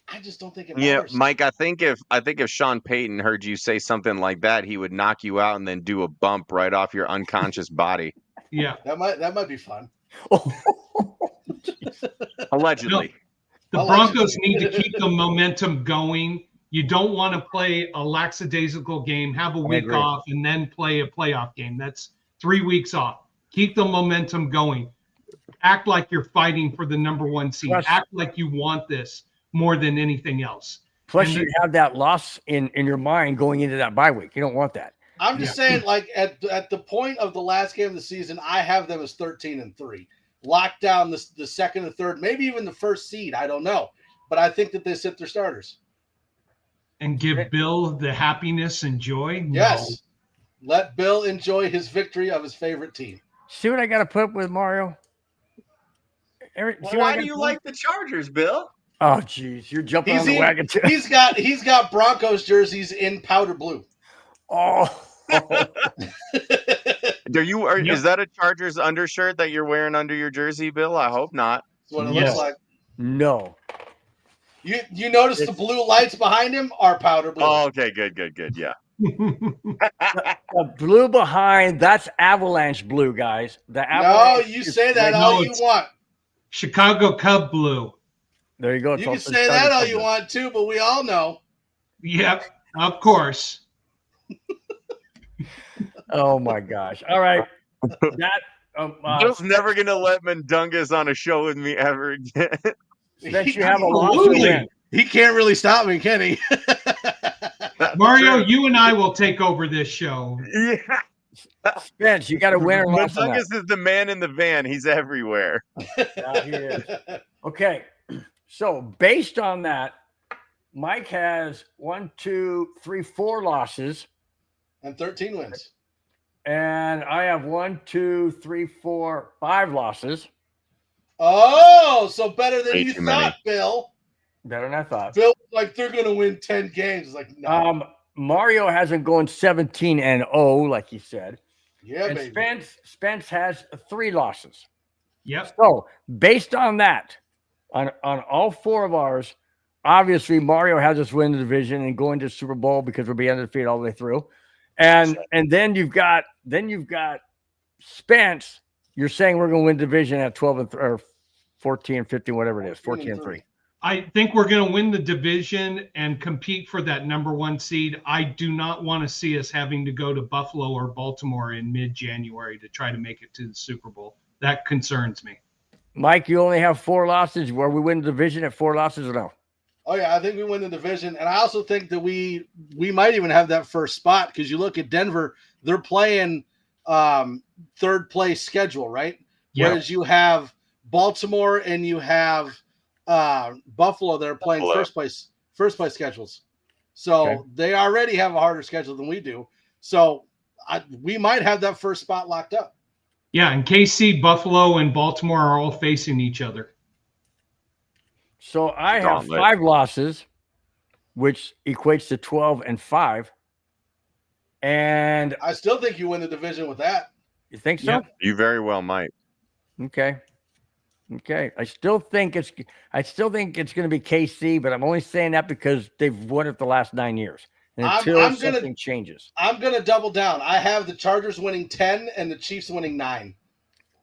I just don't think it matters. Yeah, Mike, I think if Sean Payton heard you say something like that, he would knock you out and then do a bump right off your unconscious body. Yeah. That might be fun. Allegedly. The Broncos need to keep the momentum going. You don't want to play a lackadaisical game, have a week off, and then play a playoff game. That's 3 weeks off. Keep the momentum going. Act like you're fighting for the number one seed. Act like you want this more than anything else. Plus, you have that loss in your mind going into that bye week. You don't want that. I'm just saying, like at the point of the last game of the season, I have them as 13-3. Lock down the second and third, maybe even the first seed. I don't know. But I think that they sit their starters. And give Bill the happiness and joy? Yes. No. Let Bill enjoy his victory of his favorite team. See what I got to put up with, Mario? Why do you like the Chargers, Bill? Oh, geez. You're jumping on the wagon, too. He's got Broncos jerseys in powder blue. Oh. Is that a Chargers undershirt that you're wearing under your jersey, Bill? I hope not. That's what it looks like. No. You notice the blue lights behind him are powder blue. Oh, okay, good, yeah. The blue behind, that's Avalanche blue, guys. No, you say that all you want. Chicago Cub blue. There you go. You can say that all you want to, but we all know. Yep, of course. Oh my gosh! All right, that Bill's never gonna let Mundungus on a show with me ever again. Spence, you have a loss to win. He can't really stop me, can he? Mario, you and I will take over this show. Yeah. Spence, you got to win or loss on that. Mundungus is the man in the van. He's everywhere. Yeah, he is. Okay, so based on that, Mike has 1, 2, 3, 4 losses. And 13 wins. And I have 1, 2, 3, 4, 5 losses. Oh, so better than you too thought, many. Bill. Better than I thought. Bill, like they're gonna win 10 games. It's like no. Mario hasn't gone 17-0, like he said. Yeah, And baby. Spence has 3 losses. Yep. So based on that, on all 4 of ours, obviously Mario has us win the division and going to the Super Bowl because we'll be undefeated all the way through. And then you've got Spence. You're saying we're going to win division at 12 or 14, 15, whatever it is, 14-3. I think we're going to win the division and compete for that #1 seed. I do not want to see us having to go to Buffalo or Baltimore in mid-January to try to make it to the Super Bowl. That concerns me. Mike, you only have 4 losses. Where we win the division at 4 losses or no? Oh yeah, I think we win the division, and I also think that we might even have that first spot because you look at Denver; they're playing third place schedule, right? Yep. Whereas you have Baltimore and you have Buffalo that are playing first place schedules. So they already have a harder schedule than we do. So we might have that first spot locked up. Yeah, and KC, Buffalo, and Baltimore are all facing each other. So I have 5 losses, which equates to 12-5. And I still think you win the division with that. You think so? Yep. You very well might. Okay. I still think it's going to be KC, but I'm only saying that because they've won it the last 9 years. And until something changes. I'm going to double down. I have the Chargers winning 10 and the Chiefs winning 9.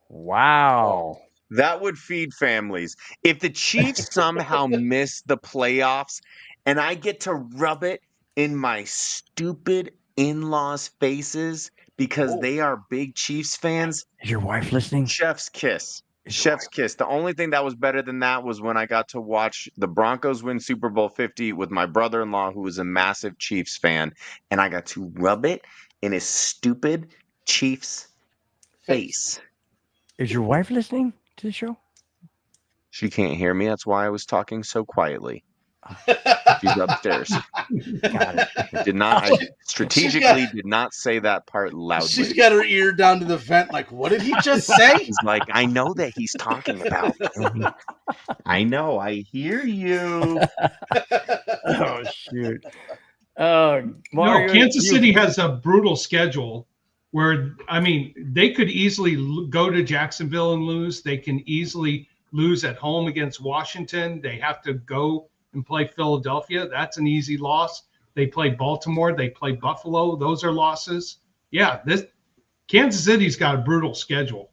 Wow. That would feed families. If the Chiefs somehow miss the playoffs and I get to rub it in my stupid in-laws' faces because they are big Chiefs fans. Is your wife listening? Chef's kiss. Chef's kiss. The only thing that was better than that was when I got to watch the Broncos win Super Bowl 50 with my brother-in-law, who was a massive Chiefs fan, and I got to rub it in his stupid Chiefs face. Is your wife listening to the show? She can't hear me. That's why I was talking so quietly. She's upstairs. Got it. I strategically did not say that part loudly. She's got her ear down to the vent like, what did he just say? He's like, I know that he's talking about me. I know. I hear you. Oh, shoot. Mario, No, Kansas City has a brutal schedule where, I mean, they could easily go to Jacksonville and lose. They can easily lose at home against Washington. They have to go and play Philadelphia. That's an easy loss. They play Baltimore. They play Buffalo. Those are losses. Yeah, this Kansas City's got a brutal schedule.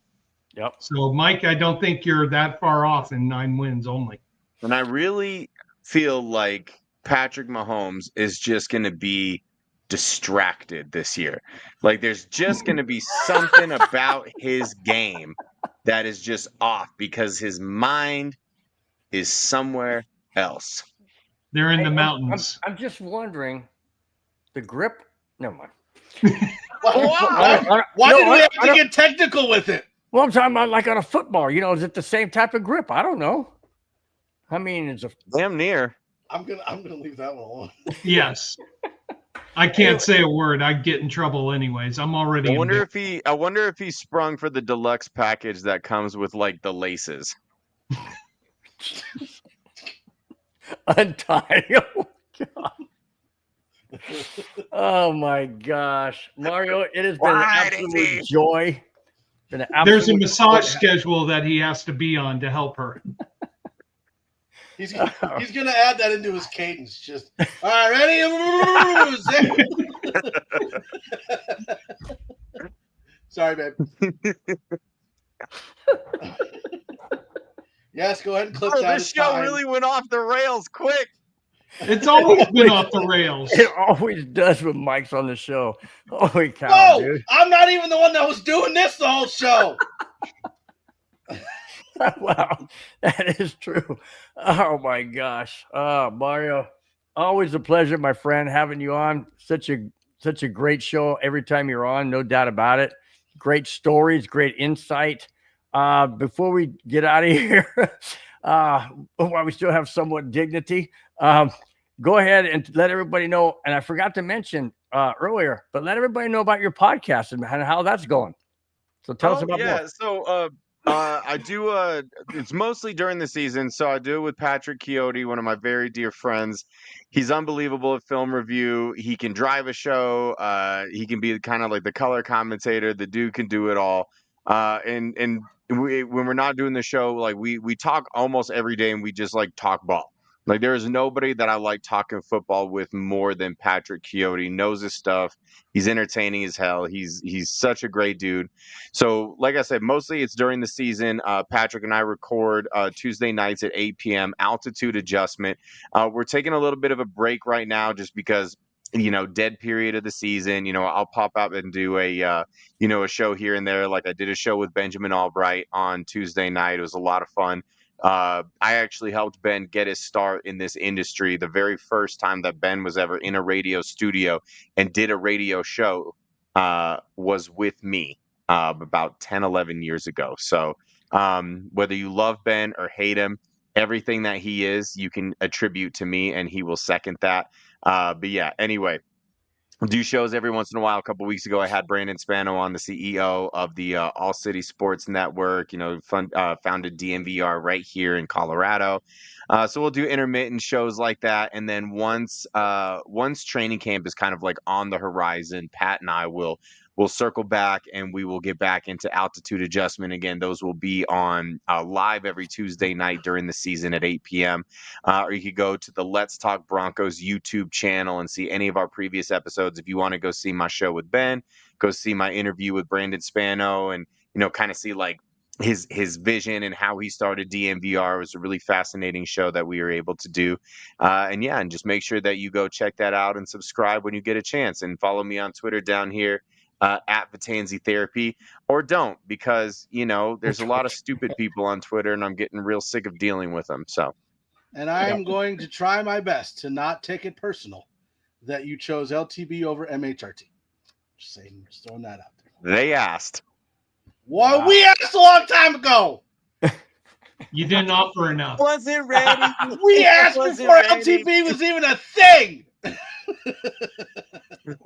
Yep. So, Mike, I don't think you're that far off in 9 wins only. And I really feel like Patrick Mahomes is just going to be distracted this year. Like there's just going to be something about his game that is just off because his mind is somewhere else. They're in the mountains. I'm just wondering, the grip? Never mind. Why did we have to get technical with it? Well, I'm talking about like on a football. You know, is it the same type of grip? I don't know. I mean, it's a damn near. I'm gonna leave that one alone. Yes. I can't say a word. I'd get in trouble anyways. I'm already. I wonder if he sprung for the deluxe package that comes with like the laces. Untie. Oh my gosh, Mario! It has been an absolute joy. There's a massage schedule that he has to be on to help her. He's gonna add that into his cadence. Just all right, ready? Sorry, babe. Yes, go ahead and clip Oh, that. this It's show fine. really went off the rails quick. It's always been off the rails. It always does when Mike's on the show. Holy cow, Whoa! dude. I'm not even the one that was doing this the whole show. Wow, that is true. Oh my gosh. Mario, always a pleasure, my friend, having you on. Such a great show every time you're on, no doubt about it. Great stories, great insight. Before we get out of here, while we still have somewhat dignity, go ahead and let everybody know. And I forgot to mention earlier, but let everybody know about your podcast and how that's going. So tell us about more. So I do it's mostly during the season, so I do it with Patrick Chiotti, one of my very dear friends. He's unbelievable at film review. He can drive a show. He can be kind of like the color commentator. The dude can do it all. And when we're not doing the show, like we talk almost every day, and we just like talk ball. Like there is nobody that I like talking football with more than Patrick Chiotti. Knows his stuff. He's entertaining as hell. He's such a great dude. So, like I said, mostly it's during the season. Patrick and I record Tuesday nights at 8 p.m. Altitude adjustment. We're taking a little bit of a break right now, just because dead period of the season. I'll pop up and do a show here and there. Like I did a show with Benjamin Albright on Tuesday night. It was a lot of fun. I actually helped Ben get his start in this industry. The very first time that Ben was ever in a radio studio and did a radio show was with me about 10, 11 years ago. So whether you love Ben or hate him, everything that he is, you can attribute to me, and he will second that. But yeah, anyway, I'll do shows every once in a while. A couple weeks ago, I had Brandon Spano on, the CEO of the All City Sports Network, founded DMVR right here in Colorado. So we'll do intermittent shows like that. And then once training camp is kind of like on the horizon, Pat and I will circle back, and we will get back into altitude adjustment again. Those will be on live every Tuesday night during the season at 8 p.m. Or you could go to the Let's Talk Broncos YouTube channel and see any of our previous episodes. If you want to go see my show with Ben, go see my interview with Brandon Spano, and kind of see like his vision and how he started DMVR. It was a really fascinating show that we were able to do. And just make sure that you go check that out and subscribe when you get a chance, and follow me on Twitter down here at Vetanze Therapy, or don't, because there's a lot of stupid people on Twitter, and I'm getting real sick of dealing with them. So, and I'm going to try my best to not take it personal that you chose LTB over MHRT. Just saying, just throwing that out there. They asked. Well, we asked a long time ago. You didn't offer enough. Wasn't ready. We asked before LTB was even a thing.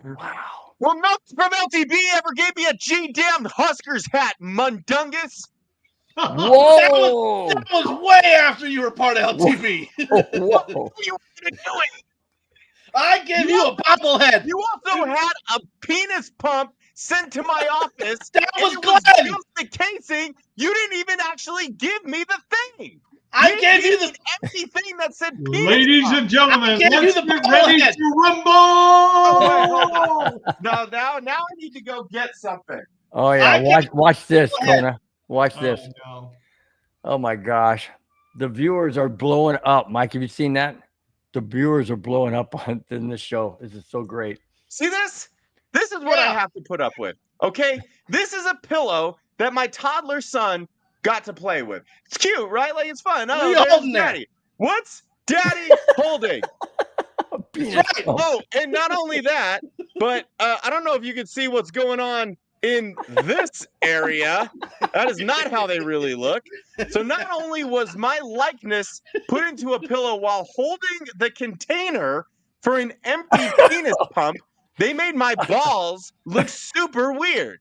Wow. Well, nothing from LTB ever gave me a G-damn Huskers hat, Mundungus. Whoa. That was way after you were part of LTB. Whoa. What are you doing? I gave you a bobblehead. You also had a penis pump sent to my office. That was and it Glenn. just the casing. You didn't even actually give me the thing. I gave you the empty thing that said penis Ladies pump. and gentlemen, gave you let's the get ready bobblehead. to rumble. Oh, wait, no, now I need to go get something. Oh yeah, watch this, KONA. Watch this. No. Oh my gosh, the viewers are blowing up. Mike, have you seen that? The viewers are blowing up in this show. This is so great. See this? This is what I have to put up with. Okay, this is a pillow that my toddler son got to play with. It's cute, right? Like, it's fun. What are Oh, you there's holding there? Daddy. What's Daddy holding? Penis pump. Oh, and not only that, but I don't know if you can see what's going on in this area. That is not how they really look. So not only was my likeness put into a pillow while holding the container for an empty penis pump, they made my balls look super weird.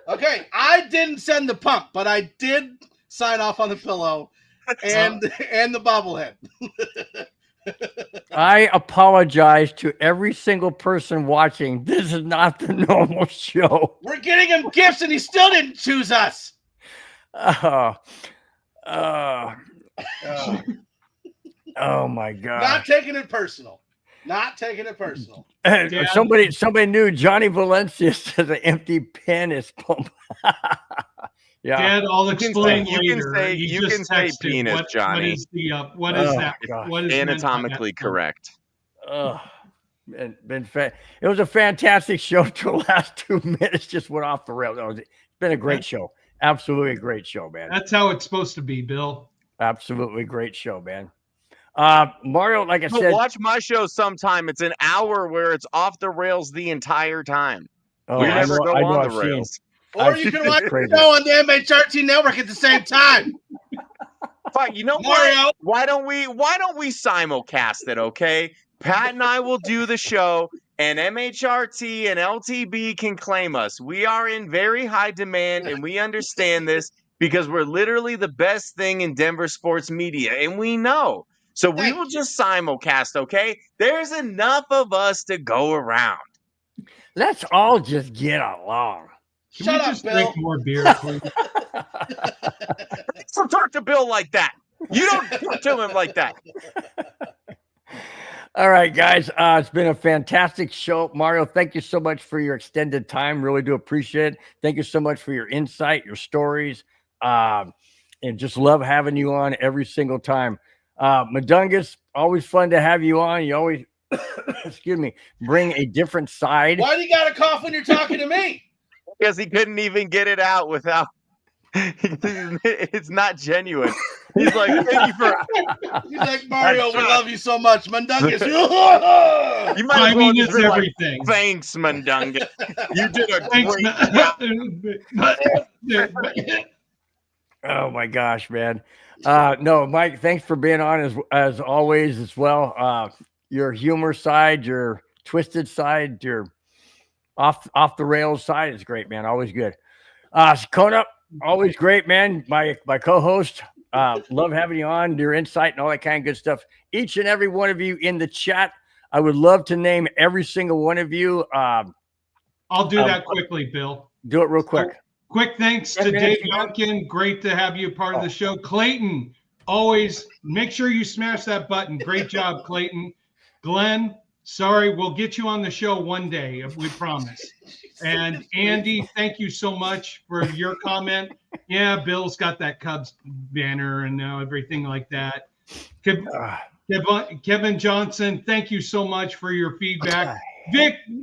Okay, I didn't send the pump, but I did sign off on the pillow and the bobblehead. I apologize to every single person watching. This is not the normal show. We're getting him gifts, and he still didn't choose us. Oh my God. Not taking it personal. Not taking it personal. Somebody knew Johnny Valencia says an empty penis pump. Yeah. Dad, I'll You can explain say- you can later. say- You you just can say texted penis, what Johnny. is the what is Oh, that? gosh. What is meant by that? Anatomically correct. It was a fantastic show. Till the last 2 minutes just went off the rails. It's been a great show. Absolutely a great show, man. That's how it's supposed to be, Bill. Absolutely great show, man. Mario, like I But said, watch my show sometime. It's an hour where it's off the rails the entire time. oh, we I never know- go I know on the I've seen- rails. Or you can watch Crazy. the show on the MHRT network at the same time. Fine, you know Mario. what? Why don't we simulcast it, okay? Pat and I will do the show, and MHRT and LTB can claim us. We are in very high demand, and we understand this because we're literally the best thing in Denver sports media, and we know. So we Thank will you. just simulcast, okay? There's enough of us to go around. let's all just get along. Can Shut we up, just Bill. drink more beer, please? Don't talk to Bill like that. You don't talk to him like that. All right, guys. It's been a fantastic show. Mario, thank you so much for your extended time. Really do appreciate it. Thank you so much for your insight, your stories, and just love having you on every single time. Mundungus, always fun to have you on. You always, excuse me, bring a different side. Why do you got to cough when you're talking to me? Because he couldn't even get it out without. It's not genuine. He's like, thank you for. He's like, Mario, we love you so much. Mundungus. You might as well Timing just is be like, everything. thanks, Mundungus. You did a Thanks, great man. Oh my gosh, man. No, Mike, thanks for being on as always as well. Your humor side, your twisted side, your off the rails side is great, man. Always good. KONA, always great, man. My co-host. Love having you on, your insight and all that kind of good stuff. Each and every one of you in the chat, I would love to name every single one of you. I'll do that quickly, Bill. Do it real quick. Quick thanks to 10 minutes, Dave Duncan. Great to have you part of the show. Clayton, always make sure you smash that button. Great job, Clayton. Glenn, sorry, we'll get you on the show one day, we promise. And Andy, thank you so much for your comment. Yeah, Bill's got that Cubs banner and everything like that. Kevin Johnson, thank you so much for your feedback.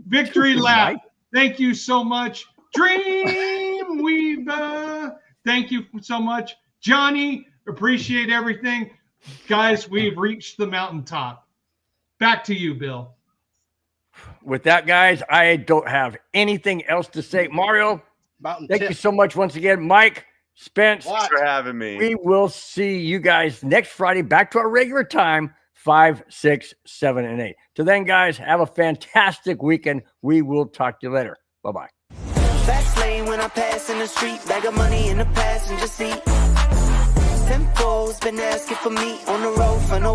Victory Lap, thank you so much. Dreamweaver, thank you so much. Johnny, appreciate everything. Guys, we've reached the mountaintop. Back to you, Bill. With that, guys, I don't have anything else to say. Mario, thank you so much once again. Mike, Spence, Thanks for having me. we will see you guys next Friday back to our regular time, 5, 6, 7, and 8. Till then, guys, have a fantastic weekend. We will talk to you later. Bye-bye. Fast lane when I pass in the street, bag of money in the passenger seat. Tempo's been asking for me on the road for no